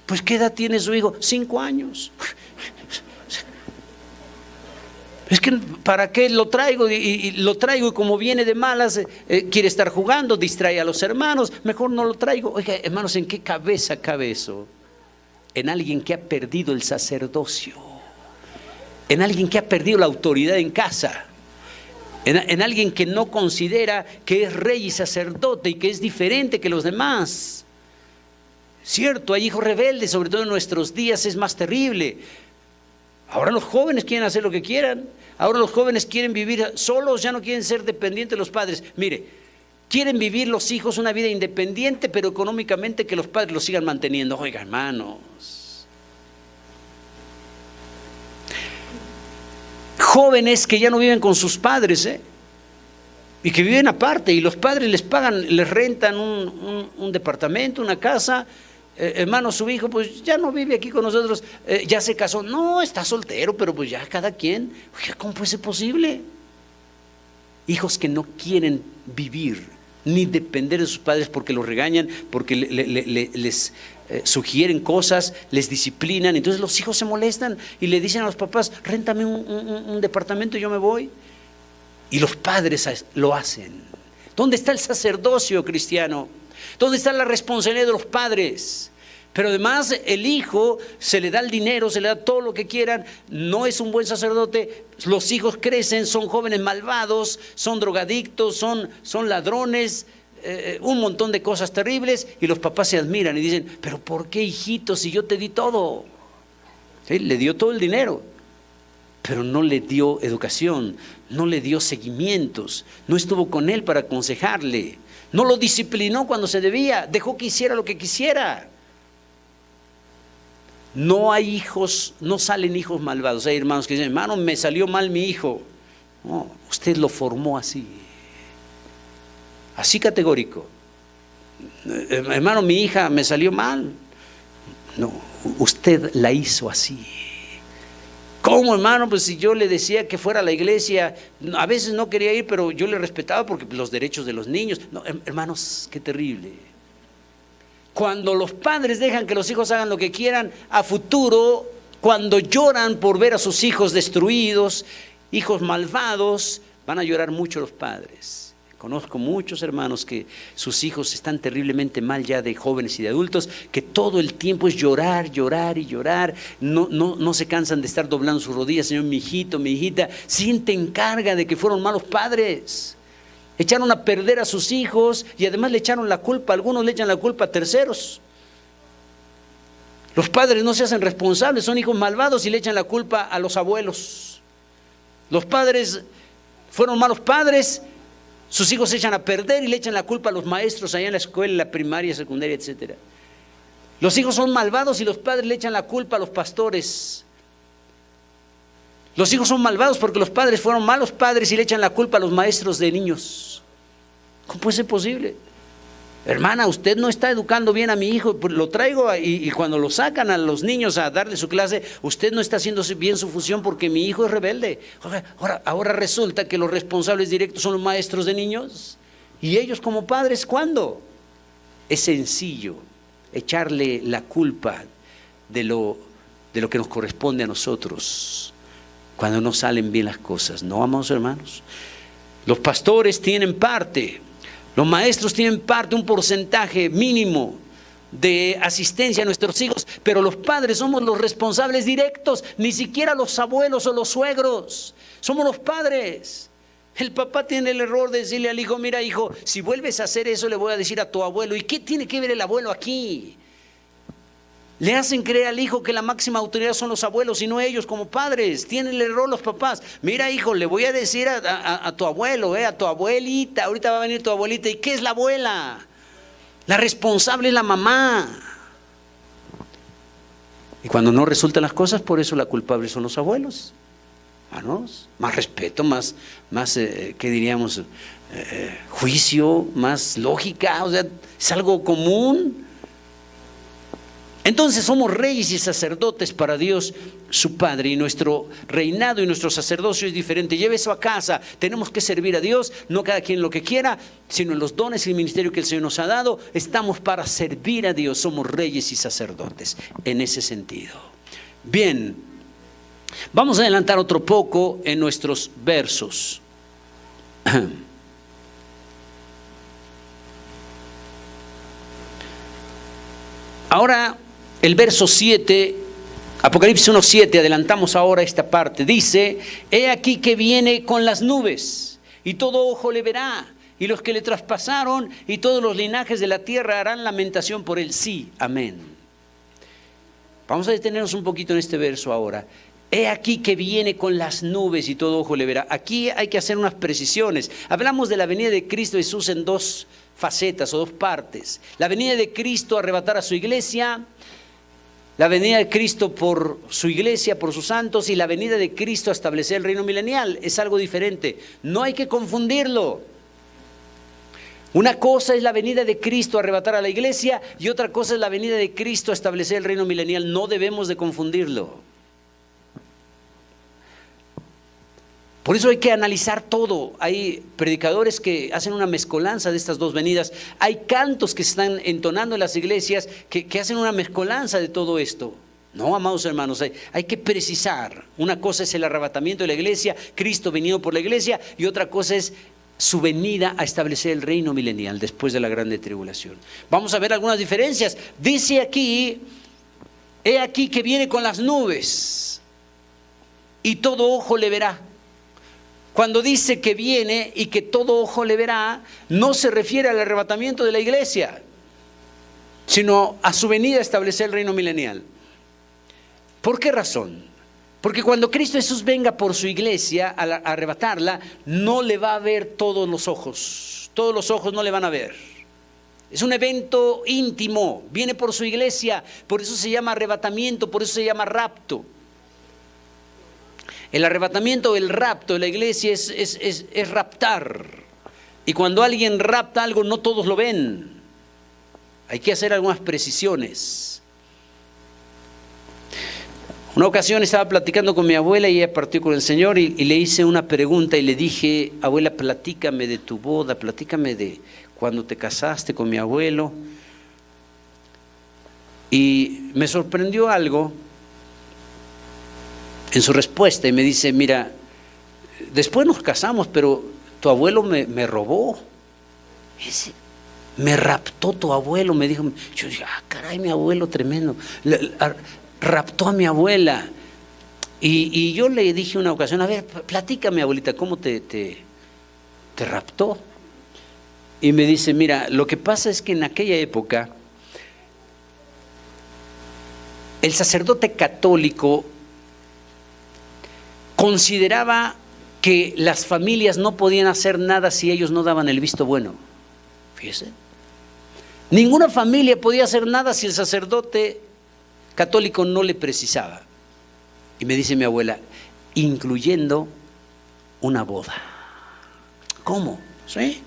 [SPEAKER 1] Pues, ¿qué edad tiene su hijo? 5 años. Es que, ¿para qué lo traigo? Y lo traigo y como viene de malas, quiere estar jugando, distrae a los hermanos, mejor no lo traigo. Oiga, hermanos, ¿en qué cabeza cabe eso? En alguien que ha perdido el sacerdocio. En alguien que ha perdido la autoridad en casa, en alguien que no considera que es rey y sacerdote y que es diferente que los demás. Cierto, hay hijos rebeldes, sobre todo en nuestros días es más terrible. Ahora los jóvenes quieren hacer lo que quieran, ahora los jóvenes quieren vivir solos, ya no quieren ser dependientes de los padres. Mire, quieren vivir los hijos una vida independiente, pero económicamente que los padres los sigan manteniendo. Oiga, hermanos. Jóvenes que ya no viven con sus padres, y que viven aparte, y los padres les pagan, les rentan un departamento, una casa. Hermano, su hijo pues ya no vive aquí con nosotros, ya se casó, no, está soltero, pero pues ya cada quien. Oiga, ¿cómo puede ser posible? Hijos que no quieren vivir ni depender de sus padres porque los regañan, porque les sugieren cosas, les disciplinan. Entonces los hijos se molestan y le dicen a los papás: réntame un departamento y yo me voy. Y los padres lo hacen. ¿Dónde está el sacerdocio cristiano? ¿Dónde está la responsabilidad de los padres? Pero además el hijo se le da el dinero, se le da todo lo que quieran, no es un buen sacerdote, los hijos crecen, son jóvenes malvados, son drogadictos, son ladrones, un montón de cosas terribles, y los papás se admiran y dicen: pero ¿por qué, hijito, si yo te di todo? ¿Sí? Le dio todo el dinero, pero no le dio educación, no le dio seguimientos, no estuvo con él para aconsejarle, no lo disciplinó cuando se debía, dejó que hiciera lo que quisiera. No hay hijos, no salen hijos malvados. Hay hermanos que dicen: hermano, me salió mal mi hijo. No, usted lo formó así categórico. Hermano, mi hija me salió mal. No, usted la hizo así. ¿Cómo, hermano? Pues si yo le decía que fuera a la iglesia, a veces no quería ir, pero yo le respetaba porque los derechos de los niños. No, hermanos, qué terrible. Cuando los padres dejan que los hijos hagan lo que quieran, a futuro, cuando lloran por ver a sus hijos destruidos, hijos malvados, van a llorar mucho los padres. Conozco muchos hermanos que sus hijos están terriblemente mal ya de jóvenes y de adultos, que todo el tiempo es llorar, llorar y llorar. No se cansan de estar doblando sus rodillas: Señor, mi hijito, mi hijita, sienten carga de que fueron malos padres. Echaron a perder a sus hijos y además le echaron la culpa, algunos le echan la culpa a terceros. Los padres no se hacen responsables, son hijos malvados y le echan la culpa a los abuelos. Los padres fueron malos padres, sus hijos se echan a perder y le echan la culpa a los maestros allá en la escuela, la primaria, secundaria, etc. Los hijos son malvados y los padres le echan la culpa a los pastores. Los hijos son malvados porque los padres fueron malos padres y le echan la culpa a los maestros de niños. ¿Cómo puede ser posible? Hermana, usted no está educando bien a mi hijo, lo traigo y cuando lo sacan a los niños a darle su clase, usted no está haciendo bien su función porque mi hijo es rebelde. Ahora resulta que los responsables directos son los maestros de niños. ¿Y ellos como padres cuándo? Es sencillo echarle la culpa de lo que nos corresponde a nosotros cuando no salen bien las cosas. ¿No, amados hermanos? Los pastores tienen parte. Los maestros tienen parte, un porcentaje mínimo de asistencia a nuestros hijos, pero los padres somos los responsables directos, ni siquiera los abuelos o los suegros, somos los padres. El papá tiene el error de decirle al hijo: mira, hijo, si vuelves a hacer eso le voy a decir a tu abuelo. ¿Y qué tiene que ver el abuelo aquí? Le hacen creer al hijo que la máxima autoridad son los abuelos y no ellos como padres. Tienen el error los papás. Mira, hijo, le voy a decir a tu abuelo, a tu abuelita. Ahorita va a venir tu abuelita. ¿Y qué es la abuela? La responsable es la mamá. Y cuando no resultan las cosas, por eso la culpable son los abuelos. Hermanos, más respeto, más ¿qué diríamos? Juicio, más lógica. O sea, es algo común. Entonces somos reyes y sacerdotes para Dios su Padre, y nuestro reinado y nuestro sacerdocio es diferente. Lleve eso a casa. Tenemos que servir a Dios, no cada quien lo que quiera, sino en los dones y el ministerio que el Señor nos ha dado. Estamos para servir a Dios, somos reyes y sacerdotes en ese sentido. Bien, vamos a adelantar otro poco en nuestros versos. Ahora, el verso 7, Apocalipsis 1:7, adelantamos ahora esta parte, dice: he aquí que viene con las nubes, y todo ojo le verá, y los que le traspasaron, y todos los linajes de la tierra harán lamentación por él. Sí, amén. Vamos a detenernos un poquito en este verso ahora. He aquí que viene con las nubes y todo ojo le verá. Aquí hay que hacer unas precisiones. Hablamos de la venida de Cristo Jesús en dos facetas o dos partes. La venida de Cristo a arrebatar a su iglesia, la venida de Cristo por su iglesia, por sus santos, y la venida de Cristo a establecer el reino milenial. Es algo diferente. No hay que confundirlo. Una cosa es la venida de Cristo a arrebatar a la iglesia y otra cosa es la venida de Cristo a establecer el reino milenial. No debemos de confundirlo. Por eso hay que analizar todo. Hay predicadores que hacen una mezcolanza de estas dos venidas. Hay cantos que se están entonando en las iglesias que hacen una mezcolanza de todo esto. No, amados hermanos, hay que precisar. Una cosa es el arrebatamiento de la iglesia, Cristo venido por la iglesia, y otra cosa es su venida a establecer el reino milenial después de la grande tribulación. Vamos a ver algunas diferencias. Dice aquí, he aquí que viene con las nubes y todo ojo le verá. Cuando dice que viene y que todo ojo le verá, no se refiere al arrebatamiento de la iglesia, sino a su venida a establecer el reino milenial. ¿Por qué razón? Porque cuando Cristo Jesús venga por su iglesia a arrebatarla, no le va a ver todos los ojos no le van a ver. Es un evento íntimo, viene por su iglesia, por eso se llama arrebatamiento, por eso se llama rapto. El arrebatamiento o el rapto de la iglesia es raptar. Y cuando alguien rapta algo, no todos lo ven. Hay que hacer algunas precisiones. Una ocasión estaba platicando con mi abuela y ella partió con el Señor y le hice una pregunta y le dije: abuela, platícame de tu boda, platícame de cuando te casaste con mi abuelo. Y me sorprendió algo en su respuesta y me dice: mira, después nos casamos, pero tu abuelo me robó. Me raptó tu abuelo, me dijo. Yo dije: ah, caray, mi abuelo tremendo. Raptó a mi abuela. Y yo le dije una ocasión: a ver, platícame, abuelita, ¿cómo te raptó? Y me dice: mira, lo que pasa es que en aquella época el sacerdote católico consideraba que las familias no podían hacer nada si ellos no daban el visto bueno. Fíjese, ninguna familia podía hacer nada si el sacerdote católico no le precisaba. Y me dice mi abuela: incluyendo una boda. ¿Cómo? ¿Sí?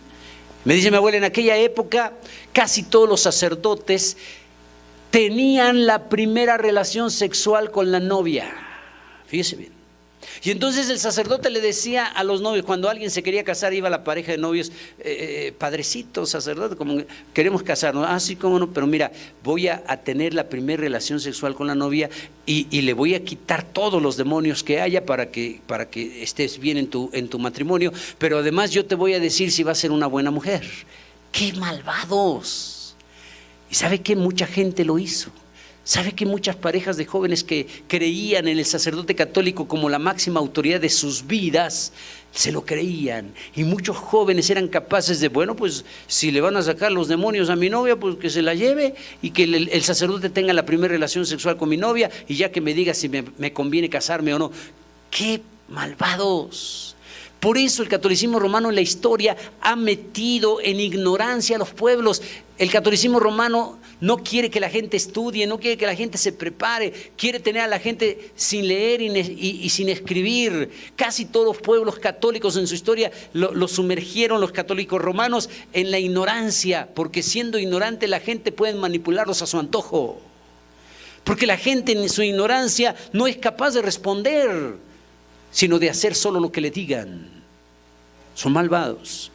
[SPEAKER 1] Me dice mi abuela: en aquella época casi todos los sacerdotes tenían la primera relación sexual con la novia. Fíjese bien. Y entonces el sacerdote le decía a los novios, cuando alguien se quería casar, iba la pareja de novios: padrecito, sacerdote, como queremos casarnos. Ah, sí, cómo no, pero mira, voy a tener la primera relación sexual con la novia y le voy a quitar todos los demonios que haya para que estés bien en tu matrimonio, pero además yo te voy a decir si va a ser una buena mujer. ¡Qué malvados! ¿Y sabe qué? Mucha gente lo hizo. ¿Sabe que muchas parejas de jóvenes que creían en el sacerdote católico como la máxima autoridad de sus vidas, se lo creían? Y muchos jóvenes eran capaces de: bueno, pues si le van a sacar los demonios a mi novia, pues que se la lleve y que el sacerdote tenga la primera relación sexual con mi novia y ya que me diga si me conviene casarme o no. ¡Qué malvados! Por eso el catolicismo romano en la historia ha metido en ignorancia a los pueblos. El catolicismo romano no quiere que la gente estudie, no quiere que la gente se prepare, quiere tener a la gente sin leer y sin escribir. Casi todos los pueblos católicos en su historia lo sumergieron los católicos romanos en la ignorancia, porque siendo ignorante la gente puede manipularlos a su antojo. Porque la gente en su ignorancia no es capaz de responder, sino de hacer solo lo que le digan. Son malvados.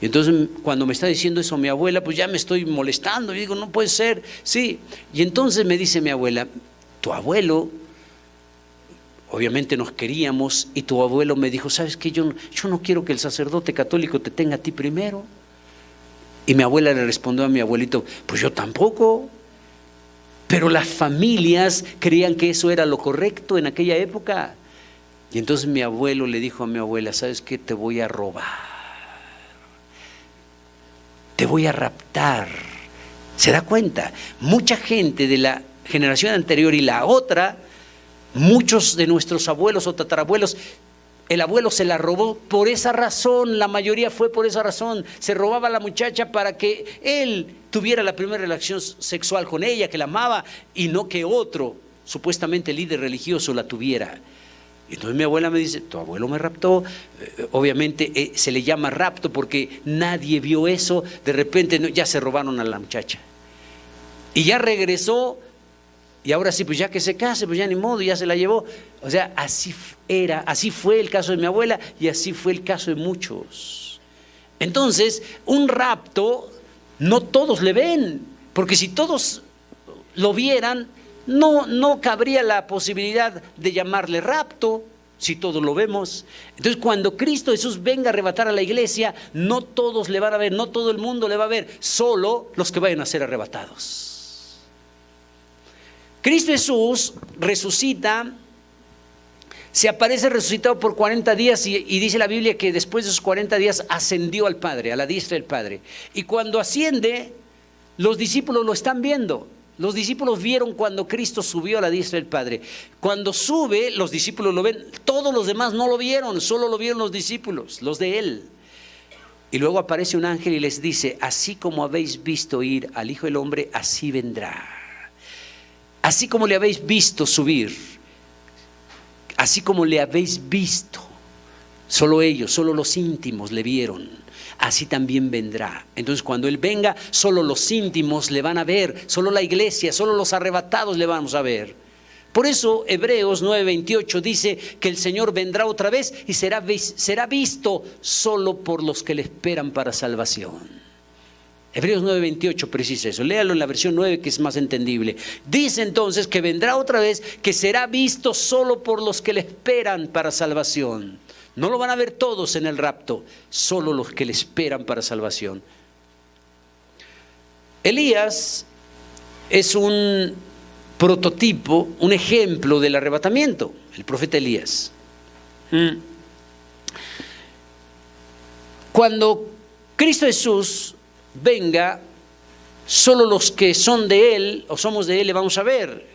[SPEAKER 1] Y entonces cuando me está diciendo eso mi abuela, pues ya me estoy molestando. Yo digo: no puede ser. Sí. Y entonces me dice mi abuela: tu abuelo, obviamente nos queríamos, y tu abuelo me dijo: ¿sabes qué? Yo no quiero que el sacerdote católico te tenga a ti primero. Y mi abuela le respondió a mi abuelito: pues yo tampoco. Pero las familias creían que eso era lo correcto en aquella época. Y entonces mi abuelo le dijo a mi abuela: ¿sabes qué? Te voy a robar. Te voy a raptar. ¿Se da cuenta? Mucha gente de la generación anterior y la otra, muchos de nuestros abuelos o tatarabuelos, el abuelo se la robó por esa razón, la mayoría fue por esa razón. Se robaba a la muchacha para que él tuviera la primera relación sexual con ella, que la amaba, y no que otro, supuestamente líder religioso, la tuviera. Entonces mi abuela me dice: tu abuelo me raptó. Obviamente se le llama rapto porque nadie vio eso. De repente ya se robaron a la muchacha. Y ya regresó Y ahora sí, pues ya que se case, pues ya ni modo, ya se la llevó. O sea, así era, así fue el caso de mi abuela y así fue el caso de muchos. Entonces, un rapto, no todos le ven, porque si todos lo vieran, no cabría la posibilidad de llamarle rapto, si todos lo vemos. Entonces, cuando Cristo Jesús venga a arrebatar a la iglesia, no todos le van a ver, no todo el mundo le va a ver, solo los que vayan a ser arrebatados. Cristo Jesús resucita, se aparece resucitado por 40 días y dice la Biblia que después de esos 40 días ascendió al Padre, a la diestra del Padre. Y cuando asciende, los discípulos lo están viendo. Los discípulos vieron cuando Cristo subió a la diestra del Padre. Cuando sube, los discípulos lo ven. Todos los demás no lo vieron, solo lo vieron los discípulos, los de Él. Y luego aparece un ángel y les dice: así como habéis visto ir al Hijo del Hombre, así vendrá. Así como le habéis visto subir, así como le habéis visto, solo ellos, solo los íntimos le vieron, así también vendrá. Entonces, cuando Él venga, solo los íntimos le van a ver, solo la iglesia, solo los arrebatados le vamos a ver. Por eso Hebreos 9:28 dice que el Señor vendrá otra vez y será visto solo por los que le esperan para salvación. Hebreos 9:28 precisa eso. Léalo en la versión 9, que es más entendible. Dice entonces que vendrá otra vez, que será visto solo por los que le esperan para salvación. No lo van a ver todos en el rapto, solo los que le esperan para salvación. Elías es un prototipo, un ejemplo del arrebatamiento, el profeta Elías. Cuando Cristo Jesús venga, solo los que son de Él o somos de Él le vamos a ver,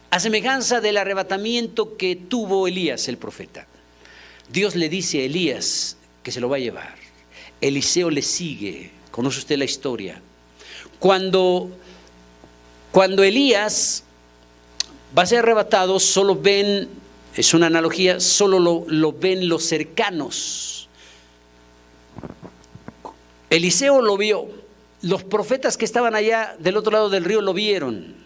[SPEAKER 1] a semejanza del arrebatamiento que tuvo Elías el profeta. Dios le dice a Elías que se lo va a llevar. Eliseo le sigue. Conoce usted la historia. Cuando Elías va a ser arrebatado, solo ven, es una analogía, solo lo ven los cercanos. Eliseo lo vio, los profetas que estaban allá del otro lado del río lo vieron,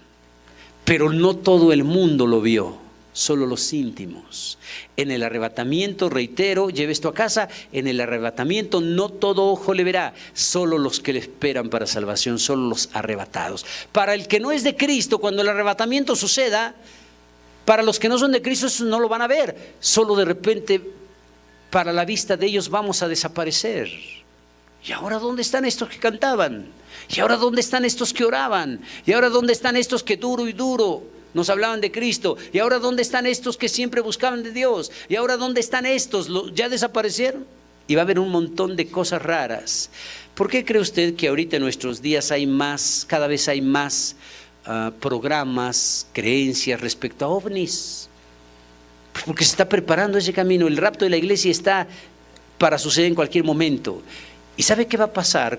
[SPEAKER 1] pero no todo el mundo lo vio, solo los íntimos. En el arrebatamiento, reitero, lleve esto a casa, en el arrebatamiento no todo ojo le verá, solo los que le esperan para salvación, solo los arrebatados. Para el que no es de Cristo, cuando el arrebatamiento suceda, para los que no son de Cristo, eso no lo van a ver, solo de repente para la vista de ellos vamos a desaparecer. ¿Y ahora dónde están estos que cantaban? ¿Y ahora dónde están estos que oraban? ¿Y ahora dónde están estos que duro y duro nos hablaban de Cristo? ¿Y ahora dónde están estos que siempre buscaban de Dios? ¿Y ahora dónde están estos? ¿Ya desaparecieron? Y va a haber un montón de cosas raras. ¿Por qué cree usted que ahorita en nuestros días hay más, cada vez hay más programas, creencias respecto a ovnis? Pues porque se está preparando ese camino. El rapto de la iglesia está para suceder en cualquier momento. ¿Y sabe qué va a pasar?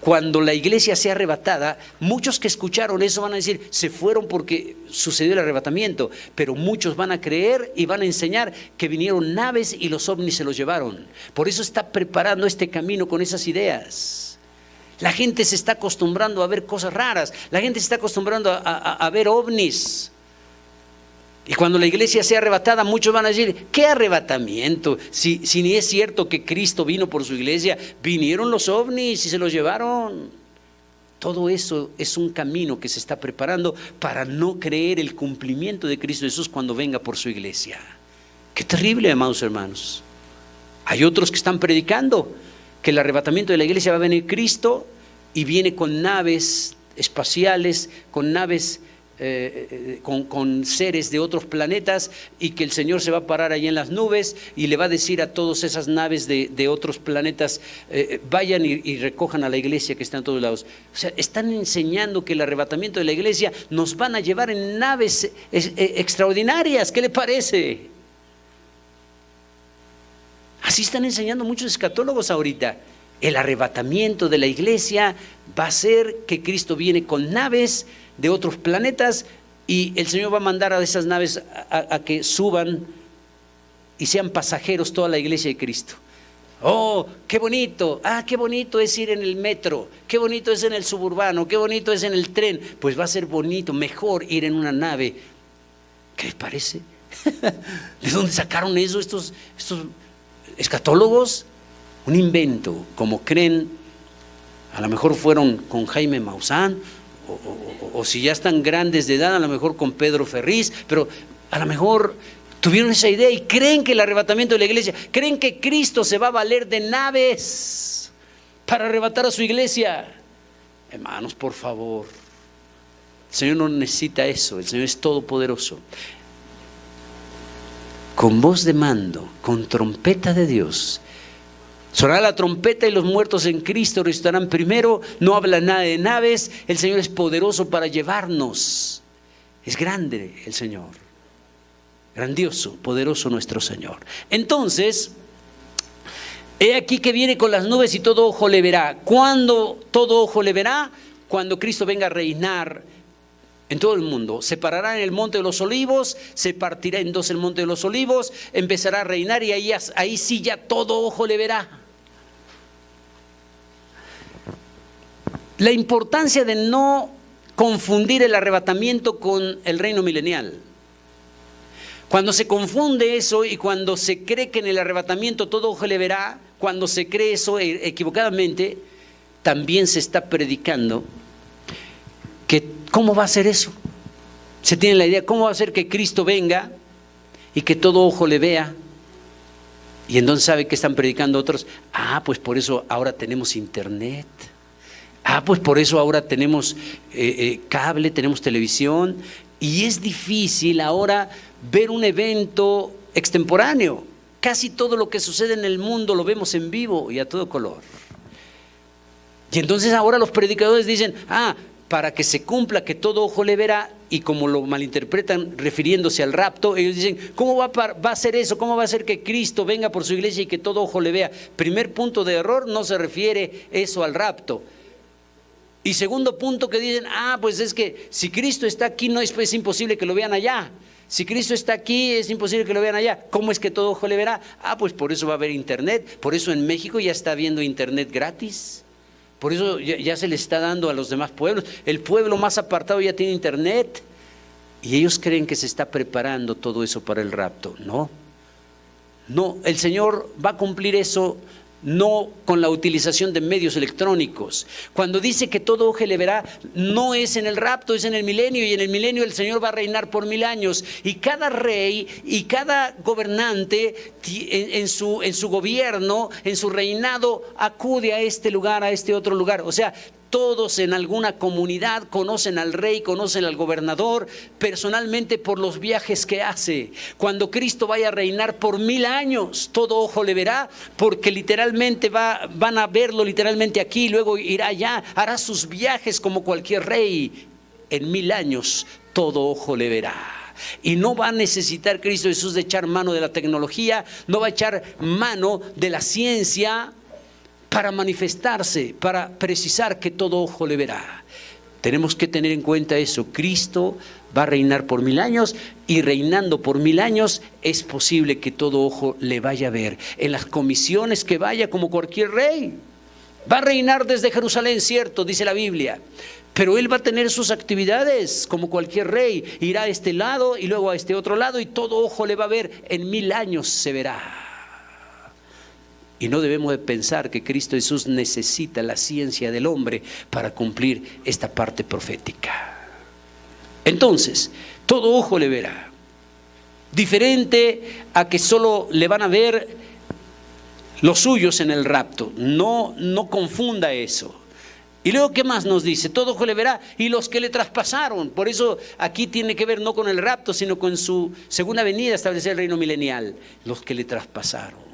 [SPEAKER 1] Cuando la iglesia sea arrebatada, muchos que escucharon eso van a decir, se fueron porque sucedió el arrebatamiento, pero muchos van a creer y van a enseñar que vinieron naves y los ovnis se los llevaron. Por eso está preparando este camino con esas ideas. La gente se está acostumbrando a ver cosas raras, la gente se está acostumbrando a ver ovnis. Y cuando la iglesia sea arrebatada, muchos van a decir, ¿qué arrebatamiento? Si ni es cierto que Cristo vino por su iglesia, vinieron los ovnis y se los llevaron. Todo eso es un camino que se está preparando para no creer el cumplimiento de Cristo Jesús cuando venga por su iglesia. Qué terrible, amados hermanos. Hay otros que están predicando que el arrebatamiento de la iglesia va a venir Cristo y viene con naves espaciales, con naves con seres de otros planetas, y que el Señor se va a parar ahí en las nubes y le va a decir a todas esas naves de otros planetas, vayan y recojan a la iglesia que está en todos lados. O sea, están enseñando que el arrebatamiento de la iglesia nos van a llevar en naves extraordinarias. ¿Qué le parece? Así están enseñando muchos escatólogos ahorita. El arrebatamiento de la iglesia va a ser que Cristo viene con naves de otros planetas y el Señor va a mandar a esas naves a que suban y sean pasajeros toda la iglesia de Cristo. Oh, qué bonito. Ah, qué bonito es ir en el metro. Qué bonito es en el suburbano. Qué bonito es en el tren. Pues va a ser bonito, mejor ir en una nave. ¿Qué les parece? ¿De dónde sacaron eso estos escatólogos? Un invento, como creen. A lo mejor fueron con Jaime Maussan, o si ya están grandes de edad, a lo mejor con Pedro Ferriz, pero a lo mejor tuvieron esa idea y creen que el arrebatamiento de la iglesia, creen que Cristo se va a valer de naves para arrebatar a su iglesia. Hermanos, por favor, el Señor no necesita eso, el Señor es todopoderoso. Con voz de mando, con trompeta de Dios, sonará la trompeta y los muertos en Cristo resucitarán primero. No habla nada de naves. El Señor es poderoso para llevarnos. Es grande el Señor. Grandioso, poderoso nuestro Señor. Entonces, he aquí que viene con las nubes y todo ojo le verá. ¿Cuándo todo ojo le verá? Cuando Cristo venga a reinar en todo el mundo. Se parará en el monte de los olivos, se partirá en dos el monte de los olivos, empezará a reinar y ahí sí ya todo ojo le verá. La importancia de no confundir el arrebatamiento con el reino milenial. Cuando se confunde eso y cuando se cree que en el arrebatamiento todo ojo le verá, cuando se cree eso equivocadamente, también se está predicando que ¿cómo va a ser eso? Se tiene la idea, ¿cómo va a ser que Cristo venga y que todo ojo le vea? Y entonces ¿sabe qué están predicando otros? Ah, pues por eso ahora tenemos internet. Ah, pues por eso ahora tenemos cable, tenemos televisión. Y es difícil ahora ver un evento extemporáneo. Casi todo lo que sucede en el mundo lo vemos en vivo y a todo color. Y entonces ahora los predicadores dicen, para que se cumpla que todo ojo le verá, y como lo malinterpretan refiriéndose al rapto, ellos dicen, ¿cómo va a ser eso? ¿Cómo va a ser que Cristo venga por su iglesia y que todo ojo le vea? Primer punto de error, no se refiere eso al rapto. Y segundo punto que dicen, pues es que si Cristo está aquí no es imposible que lo vean allá. Si Cristo está aquí es imposible que lo vean allá. ¿Cómo es que todo ojo le verá? Pues por eso va a haber internet. Por eso en México ya está habiendo internet gratis. Por eso ya se le está dando a los demás pueblos. El pueblo más apartado ya tiene internet. Y ellos creen que se está preparando todo eso para el rapto. No, el Señor va a cumplir eso no con la utilización de medios electrónicos. Cuando dice que todo ojo le verá, no es en el rapto, es en el milenio, y en el milenio el Señor va a reinar por 1000 años, y cada rey y cada gobernante en su gobierno, en su reinado, acude a este lugar, a este otro lugar. O sea, todos en alguna comunidad conocen al rey, conocen al gobernador personalmente por los viajes que hace. Cuando Cristo vaya a reinar por 1000 años, todo ojo le verá, porque literalmente van a verlo literalmente aquí, luego irá allá, hará sus viajes como cualquier rey. En 1000 años todo ojo le verá. Y no va a necesitar Cristo Jesús de echar mano de la tecnología, no va a echar mano de la ciencia para manifestarse, para precisar que todo ojo le verá. Tenemos que tener en cuenta eso. Cristo va a reinar por 1000 años, y reinando por 1000 años es posible que todo ojo le vaya a ver. En las comisiones que vaya, como cualquier rey. Va a reinar desde Jerusalén, cierto, dice la Biblia. Pero él va a tener sus actividades como cualquier rey. Irá a este lado y luego a este otro lado, y todo ojo le va a ver. En 1000 años se verá. Y no debemos de pensar que Cristo Jesús necesita la ciencia del hombre para cumplir esta parte profética. Entonces, todo ojo le verá. Diferente a que solo le van a ver los suyos en el rapto. No confunda eso. Y luego, ¿qué más nos dice? Todo ojo le verá, y los que le traspasaron. Por eso aquí tiene que ver no con el rapto, sino con su segunda venida, establecer el reino milenial. Los que le traspasaron.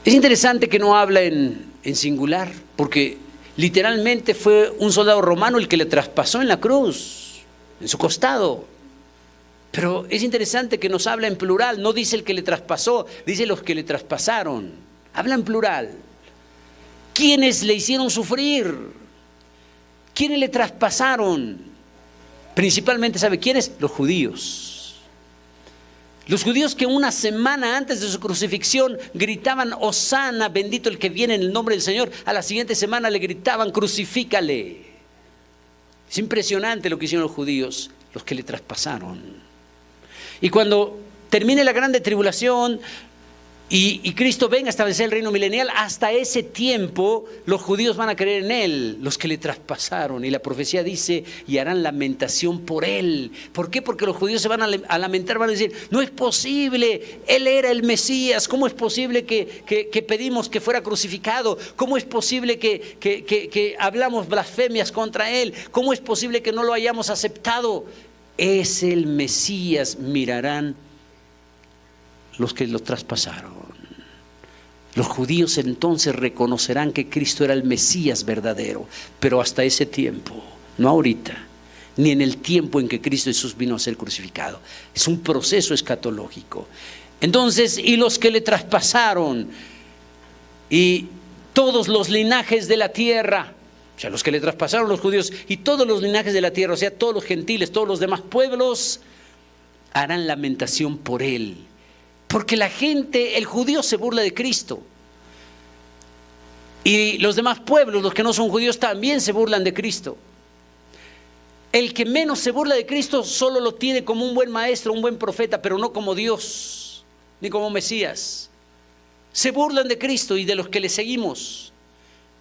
[SPEAKER 1] Es interesante que no habla en singular, porque literalmente fue un soldado romano el que le traspasó en la cruz, en su costado. Pero es interesante que nos habla en plural, no dice el que le traspasó, dice los que le traspasaron. Habla en plural. ¿Quiénes le hicieron sufrir? ¿Quiénes le traspasaron? Principalmente, ¿sabe quiénes? Los judíos. Los judíos que una semana antes de su crucifixión gritaban, Hosana, bendito el que viene en el nombre del Señor, a la siguiente semana le gritaban, crucifícale. Es impresionante lo que hicieron los judíos, los que le traspasaron. Y cuando termine la grande tribulación y Cristo venga a establecer el reino milenial, hasta ese tiempo los judíos van a creer en Él, los que le traspasaron. Y la profecía dice, y harán lamentación por Él. ¿Por qué? Porque los judíos se van a lamentar, van a decir, no es posible, Él era el Mesías. ¿Cómo es posible que pedimos que fuera crucificado? ¿Cómo es posible que hablamos blasfemias contra Él? ¿Cómo es posible que no lo hayamos aceptado? Es el Mesías, mirarán los que lo traspasaron. Los judíos entonces reconocerán que Cristo era el Mesías verdadero, pero hasta ese tiempo, no ahorita, ni en el tiempo en que Cristo Jesús vino a ser crucificado. Es un proceso escatológico. Entonces, y los que le traspasaron, y todos los linajes de la tierra, o sea, los que le traspasaron los judíos, y todos los linajes de la tierra, o sea, todos los gentiles, todos los demás pueblos, harán lamentación por Él. Porque la gente, el judío se burla de Cristo. Y los demás pueblos, los que no son judíos, también se burlan de Cristo. El que menos se burla de Cristo solo lo tiene como un buen maestro, un buen profeta, pero no como Dios, ni como Mesías. Se burlan de Cristo y de los que le seguimos.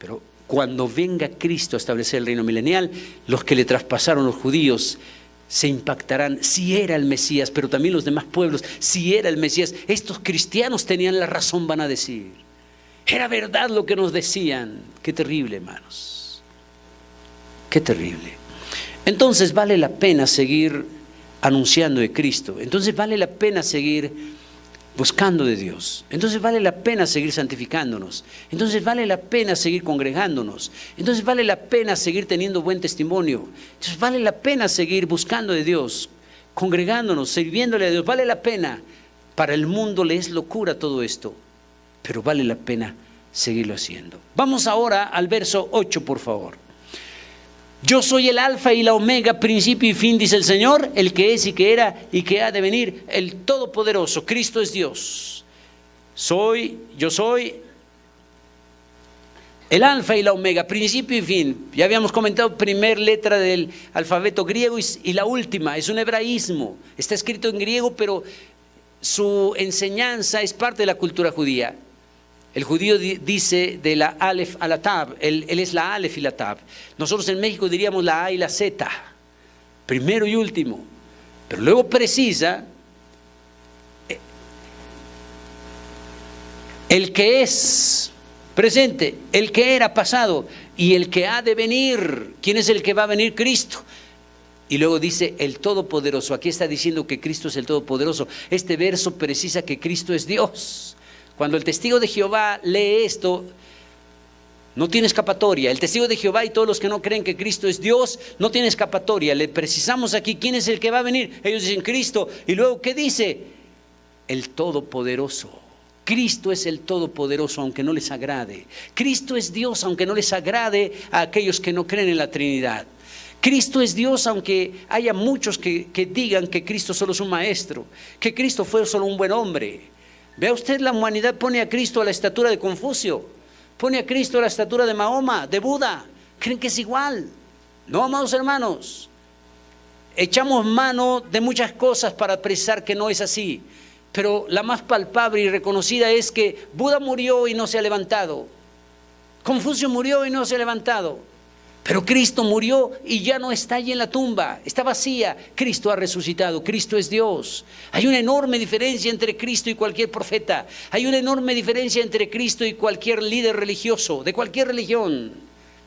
[SPEAKER 1] Pero cuando venga Cristo a establecer el reino milenial, los que le traspasaron los judíos se impactarán, si era el Mesías, pero también los demás pueblos, si era el Mesías. Estos cristianos tenían la razón, van a decir. Era verdad lo que nos decían. Qué terrible, hermanos. Qué terrible. Entonces vale la pena seguir anunciando de Cristo. Entonces vale la pena seguir buscando de Dios. Entonces vale la pena seguir santificándonos. Entonces vale la pena seguir congregándonos. Entonces vale la pena seguir teniendo buen testimonio. Entonces vale la pena seguir buscando de Dios, congregándonos, sirviéndole a Dios. Vale la pena. Para el mundo le es locura todo esto, pero vale la pena seguirlo haciendo. Vamos ahora al verso 8, por favor. Yo soy el alfa y la omega, principio y fin, dice el Señor, el que es y que era y que ha de venir, el Todopoderoso. Cristo es Dios. Yo soy el alfa y la omega, principio y fin. Ya habíamos comentado, primer letra del alfabeto griego y la última, es un hebraísmo. Está escrito en griego, pero su enseñanza es parte de la cultura judía. El judío dice de la Aleph a la Tab, él es la Aleph y la Tab. Nosotros en México diríamos la A y la Z, primero y último. Pero luego precisa el que es presente, el que era pasado y el que ha de venir. ¿Quién es el que va a venir? Cristo. Y luego dice el Todopoderoso. Aquí está diciendo que Cristo es el Todopoderoso. Este verso precisa que Cristo es Dios. Cuando el testigo de Jehová lee esto, no tiene escapatoria. El testigo de Jehová y todos los que no creen que Cristo es Dios, no tiene escapatoria. Le precisamos aquí, ¿quién es el que va a venir? Ellos dicen Cristo. Y luego, ¿qué dice? El Todopoderoso. Cristo es el Todopoderoso, aunque no les agrade. Cristo es Dios, aunque no les agrade a aquellos que no creen en la Trinidad. Cristo es Dios, aunque haya muchos que digan que Cristo solo es un maestro, que Cristo fue solo un buen hombre. Vea usted, la humanidad pone a Cristo a la estatura de Confucio, pone a Cristo a la estatura de Mahoma, de Buda. ¿Creen que es igual? No, amados hermanos. Echamos mano de muchas cosas para precisar que no es así. Pero la más palpable y reconocida es que Buda murió y no se ha levantado. Confucio murió y no se ha levantado. Pero Cristo murió y ya no está allí en la tumba, está vacía. Cristo ha resucitado, Cristo es Dios. Hay una enorme diferencia entre Cristo y cualquier profeta. Hay una enorme diferencia entre Cristo y cualquier líder religioso, de cualquier religión.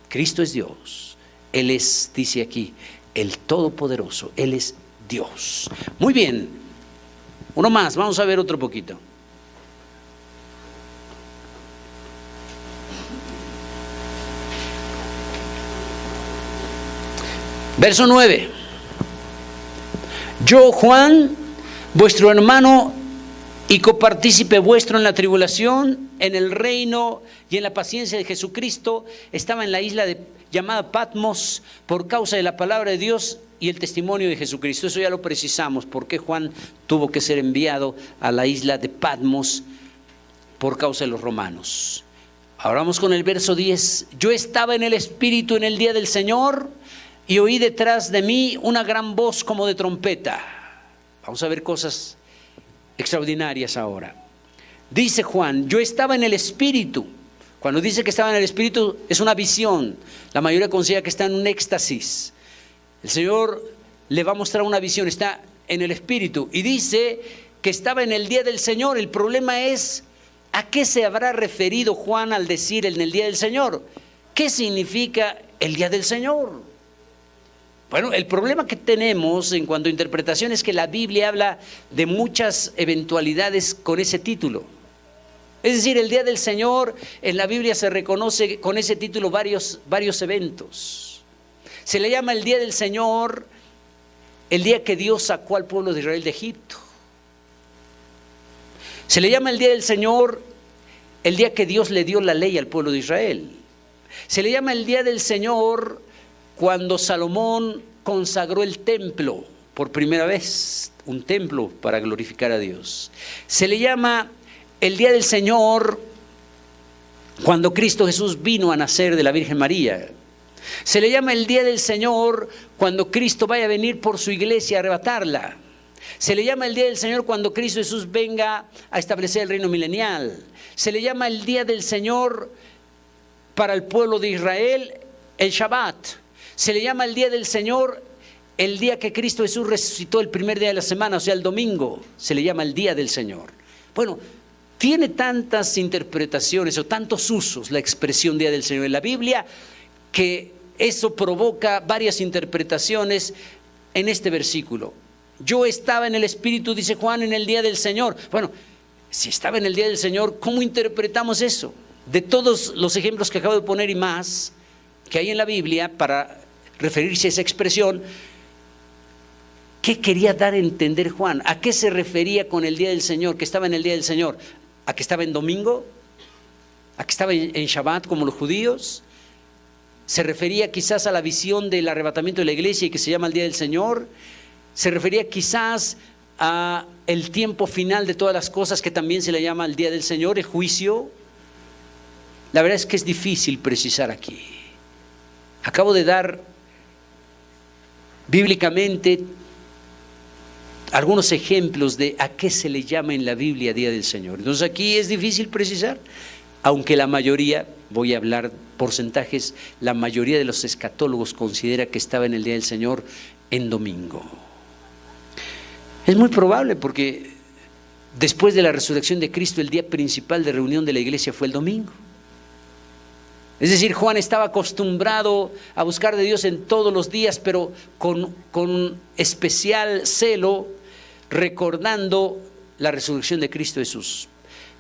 [SPEAKER 1] Cristo es Dios. Él es, dice aquí, el Todopoderoso. Él es Dios. Muy bien, uno más, vamos a ver otro poquito. Verso 9. Yo, Juan, vuestro hermano y copartícipe vuestro en la tribulación, en el reino y en la paciencia de Jesucristo, estaba en la isla llamada Patmos por causa de la palabra de Dios y el testimonio de Jesucristo. Eso ya lo precisamos, por qué Juan tuvo que ser enviado a la isla de Patmos por causa de los romanos. Ahora vamos con el verso 10. Yo estaba en el Espíritu en el día del Señor y oí detrás de mí una gran voz como de trompeta. Vamos a ver cosas extraordinarias ahora. Dice Juan, yo estaba en el Espíritu. Cuando dice que estaba en el Espíritu es una visión. La mayoría considera que está en un éxtasis. El Señor le va a mostrar una visión, está en el Espíritu. Y dice que estaba en el día del Señor. El problema es, ¿a qué se habrá referido Juan al decir en el día del Señor? ¿Qué significa el día del Señor? Bueno, el problema que tenemos en cuanto a interpretación es que la Biblia habla de muchas eventualidades con ese título. Es decir, el día del Señor en la Biblia se reconoce con ese título varios eventos. Se le llama el día del Señor el día que Dios sacó al pueblo de Israel de Egipto. Se le llama el día del Señor el día que Dios le dio la ley al pueblo de Israel. Se le llama el día del Señor cuando Salomón consagró el templo por primera vez, un templo para glorificar a Dios. Se le llama el día del Señor cuando Cristo Jesús vino a nacer de la Virgen María. Se le llama el día del Señor cuando Cristo vaya a venir por su iglesia a arrebatarla. Se le llama el día del Señor cuando Cristo Jesús venga a establecer el reino milenial. Se le llama el día del Señor para el pueblo de Israel, el Shabbat. Se le llama el día del Señor el día que Cristo Jesús resucitó, el primer día de la semana, o sea, el domingo. Se le llama el día del Señor. Bueno, tiene tantas interpretaciones o tantos usos la expresión día del Señor en la Biblia que eso provoca varias interpretaciones en este versículo. Yo estaba en el Espíritu, dice Juan, en el día del Señor. Bueno, si estaba en el día del Señor, ¿cómo interpretamos eso? De todos los ejemplos que acabo de poner y más que hay en la Biblia para referirse a esa expresión, ¿qué quería dar a entender Juan? ¿A qué se refería con el día del Señor? ¿Que estaba en el día del Señor? ¿A que estaba en domingo? ¿A que estaba en Shabbat como los judíos? ¿Se refería quizás a la visión del arrebatamiento de la iglesia y que se llama el día del Señor? ¿Se refería quizás a el tiempo final de todas las cosas que también se le llama el día del Señor, el juicio? La verdad es que es difícil precisar aquí. Acabo de dar bíblicamente algunos ejemplos de a qué se le llama en la Biblia día del Señor. Entonces aquí es difícil precisar, aunque la mayoría, voy a hablar porcentajes, la mayoría de los escatólogos considera que estaba en el día del Señor en domingo. Es muy probable porque después de la resurrección de Cristo, el día principal de reunión de la iglesia fue el domingo. Es decir, Juan estaba acostumbrado a buscar de Dios en todos los días, pero con especial celo, recordando la resurrección de Cristo Jesús.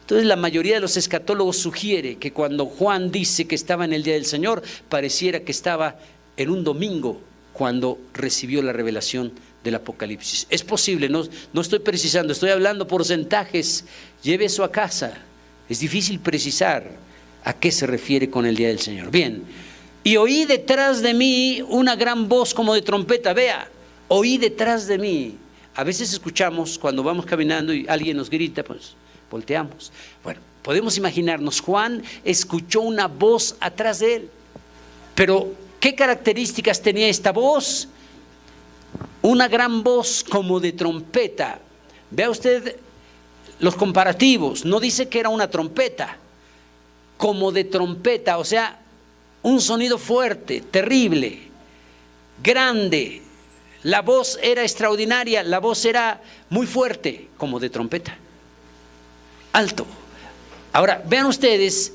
[SPEAKER 1] Entonces la mayoría de los escatólogos sugiere que cuando Juan dice que estaba en el día del Señor, pareciera que estaba en un domingo cuando recibió la revelación del Apocalipsis. Es posible, no estoy precisando, estoy hablando porcentajes, lleve eso a casa. Es difícil precisar a qué se refiere con el día del Señor. Bien, y oí detrás de mí una gran voz como de trompeta. Vea, oí detrás de mí. A veces escuchamos cuando vamos caminando y alguien nos grita, pues volteamos. Bueno, podemos imaginarnos, Juan escuchó una voz atrás de él. Pero, ¿qué características tenía esta voz? Una gran voz como de trompeta. Vea usted los comparativos. No dice que era una trompeta, como de trompeta, o sea, un sonido fuerte, terrible, grande. La voz era extraordinaria, la voz era muy fuerte, como de trompeta, alto. Ahora, vean ustedes,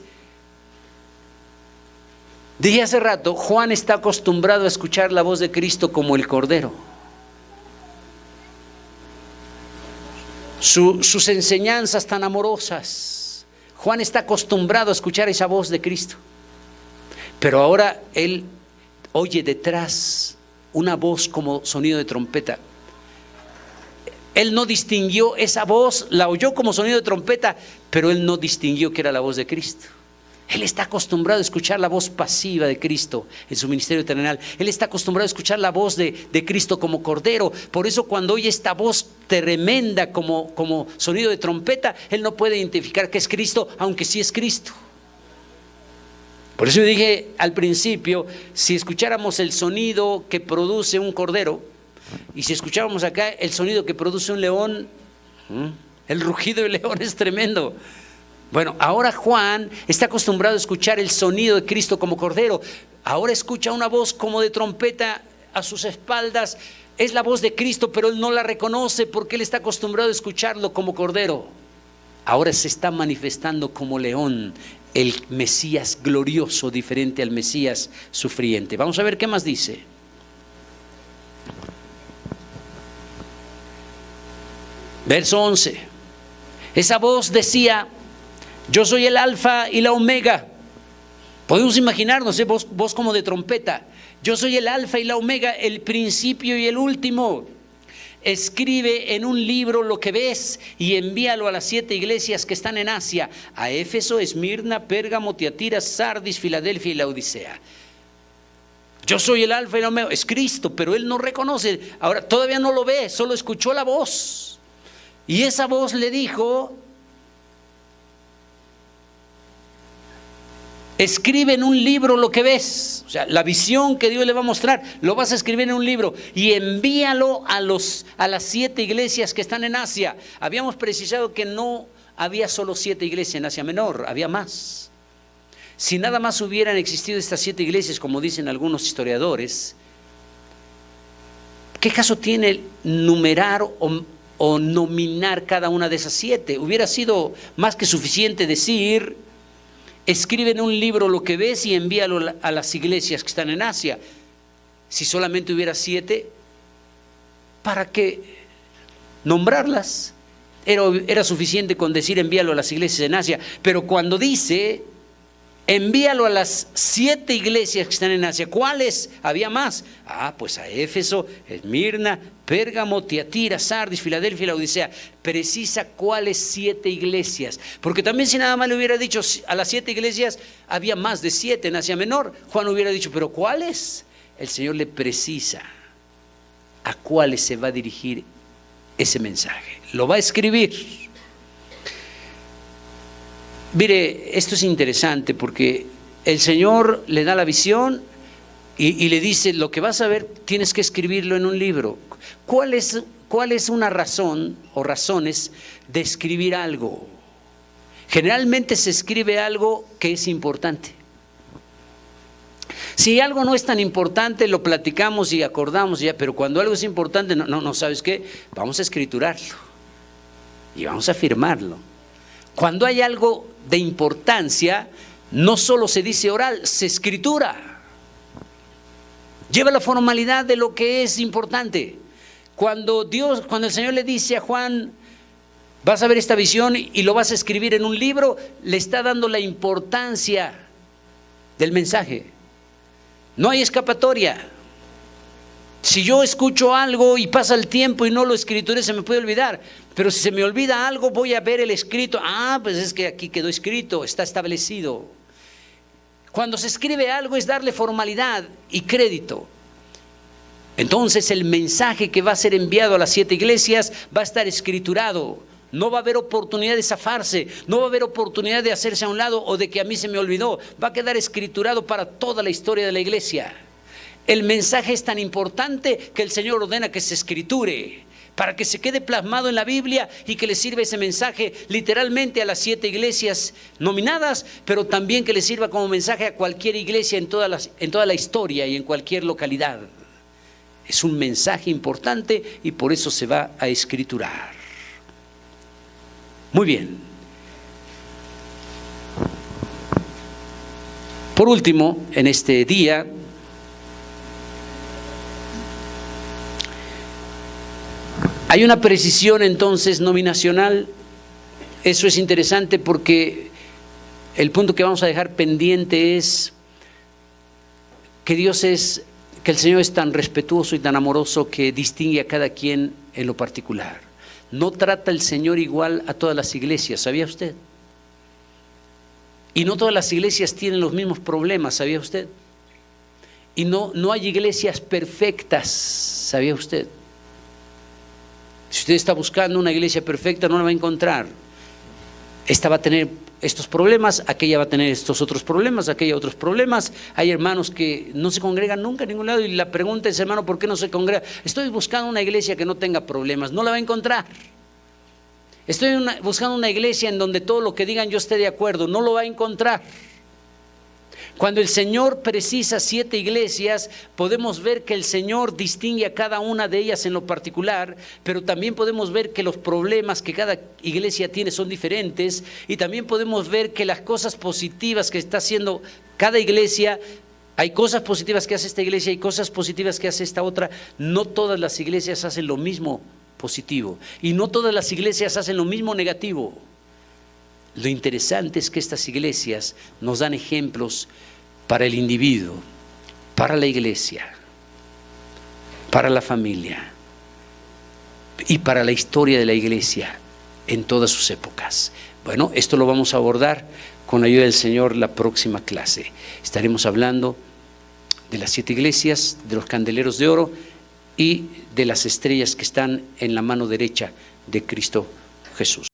[SPEAKER 1] dije hace rato, Juan está acostumbrado a escuchar la voz de Cristo como el Cordero. Sus enseñanzas tan amorosas. Juan está acostumbrado a escuchar esa voz de Cristo. Pero ahora él oye detrás una voz como sonido de trompeta. Él no distinguió esa voz, la oyó como sonido de trompeta, pero él no distinguió que era la voz de Cristo. Él está acostumbrado a escuchar la voz pasiva de Cristo en su ministerio terrenal. Él está acostumbrado a escuchar la voz de Cristo como Cordero. Por eso cuando oye esta voz tremenda como sonido de trompeta, él no puede identificar que es Cristo, aunque sí es Cristo. Por eso yo dije al principio, si escucháramos el sonido que produce un cordero, y si escucháramos acá el sonido que produce un león, el rugido del león es tremendo. Bueno, ahora Juan está acostumbrado a escuchar el sonido de Cristo como Cordero. Ahora escucha una voz como de trompeta a sus espaldas. Es la voz de Cristo, pero él no la reconoce porque él está acostumbrado a escucharlo como Cordero. Ahora se está manifestando como león, el Mesías glorioso, diferente al Mesías sufriente. Vamos a ver qué más dice. Verso 11. Esa voz decía: yo soy el alfa y la omega. Podemos imaginarnos, voz como de trompeta. Yo soy el alfa y la omega, el principio y el último. Escribe en un libro lo que ves y envíalo a las 7 iglesias que están en Asia: a Éfeso, Esmirna, Pérgamo, Tiatira, Sardis, Filadelfia y Laodicea. Yo soy el alfa y la omega. Es Cristo, pero él no reconoce. Ahora todavía no lo ve, solo escuchó la voz. Y esa voz le dijo: escribe en un libro lo que ves. O sea, la visión que Dios le va a mostrar, lo vas a escribir en un libro y envíalo a las 7 iglesias que están en Asia. Habíamos precisado que no había solo 7 iglesias en Asia Menor, había más. Si nada más hubieran existido estas 7 iglesias, como dicen algunos historiadores, ¿qué caso tiene numerar o nominar cada una de esas 7? Hubiera sido más que suficiente decir: escribe en un libro lo que ves y envíalo a las iglesias que están en Asia. Si solamente hubiera 7, ¿para qué nombrarlas? Era suficiente con decir envíalo a las iglesias en Asia. Pero cuando dice envíalo a las 7 iglesias que están en Asia, ¿cuáles? Había más. Pues a Éfeso, Esmirna, Pérgamo, Tiatira, Sardis, Filadelfia y Laodicea. Precisa cuáles 7 iglesias, porque también si nada más le hubiera dicho a las 7 iglesias, había más de 7 en Asia Menor, Juan hubiera dicho: ¿pero cuáles? El Señor le precisa a cuáles se va a dirigir ese mensaje. Lo va a escribir. Mire, esto es interesante porque el Señor le da la visión y le dice: lo que vas a ver tienes que escribirlo en un libro. ¿Cuál es una razón o razones de escribir algo? Generalmente se escribe algo que es importante. Si algo no es tan importante, lo platicamos y acordamos ya, pero cuando algo es importante, no, ¿sabes qué? Vamos a escriturarlo y vamos a firmarlo. Cuando hay algo de importancia, no solo se dice oral, se escritura. Lleva la formalidad de lo que es importante. Cuando el Señor le dice a Juan: vas a ver esta visión y lo vas a escribir en un libro, le está dando la importancia del mensaje. No hay escapatoria. Si yo escucho algo y pasa el tiempo y no lo escrituré, se me puede olvidar. Pero si se me olvida algo, voy a ver el escrito. Pues es que aquí quedó escrito, está establecido. Cuando se escribe algo es darle formalidad y crédito. Entonces el mensaje que va a ser enviado a las 7 iglesias va a estar escriturado. No va a haber oportunidad de zafarse, no va a haber oportunidad de hacerse a un lado o de que a mí se me olvidó. Va a quedar escriturado para toda la historia de la iglesia. El mensaje es tan importante que el Señor ordena que se escriture, para que se quede plasmado en la Biblia y que le sirva ese mensaje literalmente a las 7 iglesias nominadas, pero también que le sirva como mensaje a cualquier iglesia en toda la historia y en cualquier localidad. Es un mensaje importante y por eso se va a escriturar. Muy bien. Por último, en este día, hay una precisión entonces nominacional. Eso es interesante porque el punto que vamos a dejar pendiente es que que el Señor es tan respetuoso y tan amoroso que distingue a cada quien en lo particular. No trata el Señor igual a todas las iglesias, ¿sabía usted? Y no todas las iglesias tienen los mismos problemas, ¿sabía usted? Y no hay iglesias perfectas, ¿sabía usted? Si usted está buscando una iglesia perfecta, no la va a encontrar. Esta va a tener estos problemas, aquella va a tener estos otros problemas, aquella otros problemas. Hay hermanos que no se congregan nunca en ningún lado y la pregunta es, hermano, ¿por qué no se congrega? Estoy buscando una iglesia que no tenga problemas, no la va a encontrar. Estoy buscando una iglesia en donde todo lo que digan yo esté de acuerdo, no lo va a encontrar. Cuando el Señor precisa 7 iglesias, podemos ver que el Señor distingue a cada una de ellas en lo particular, pero también podemos ver que los problemas que cada iglesia tiene son diferentes, y también podemos ver que las cosas positivas que está haciendo cada iglesia, hay cosas positivas que hace esta iglesia y cosas positivas que hace esta otra. No todas las iglesias hacen lo mismo positivo y no todas las iglesias hacen lo mismo negativo. Lo interesante es que estas iglesias nos dan ejemplos para el individuo, para la iglesia, para la familia y para la historia de la iglesia en todas sus épocas. Bueno, esto lo vamos a abordar con la ayuda del Señor la próxima clase. Estaremos hablando de las 7 iglesias, de los candeleros de oro y de las estrellas que están en la mano derecha de Cristo Jesús.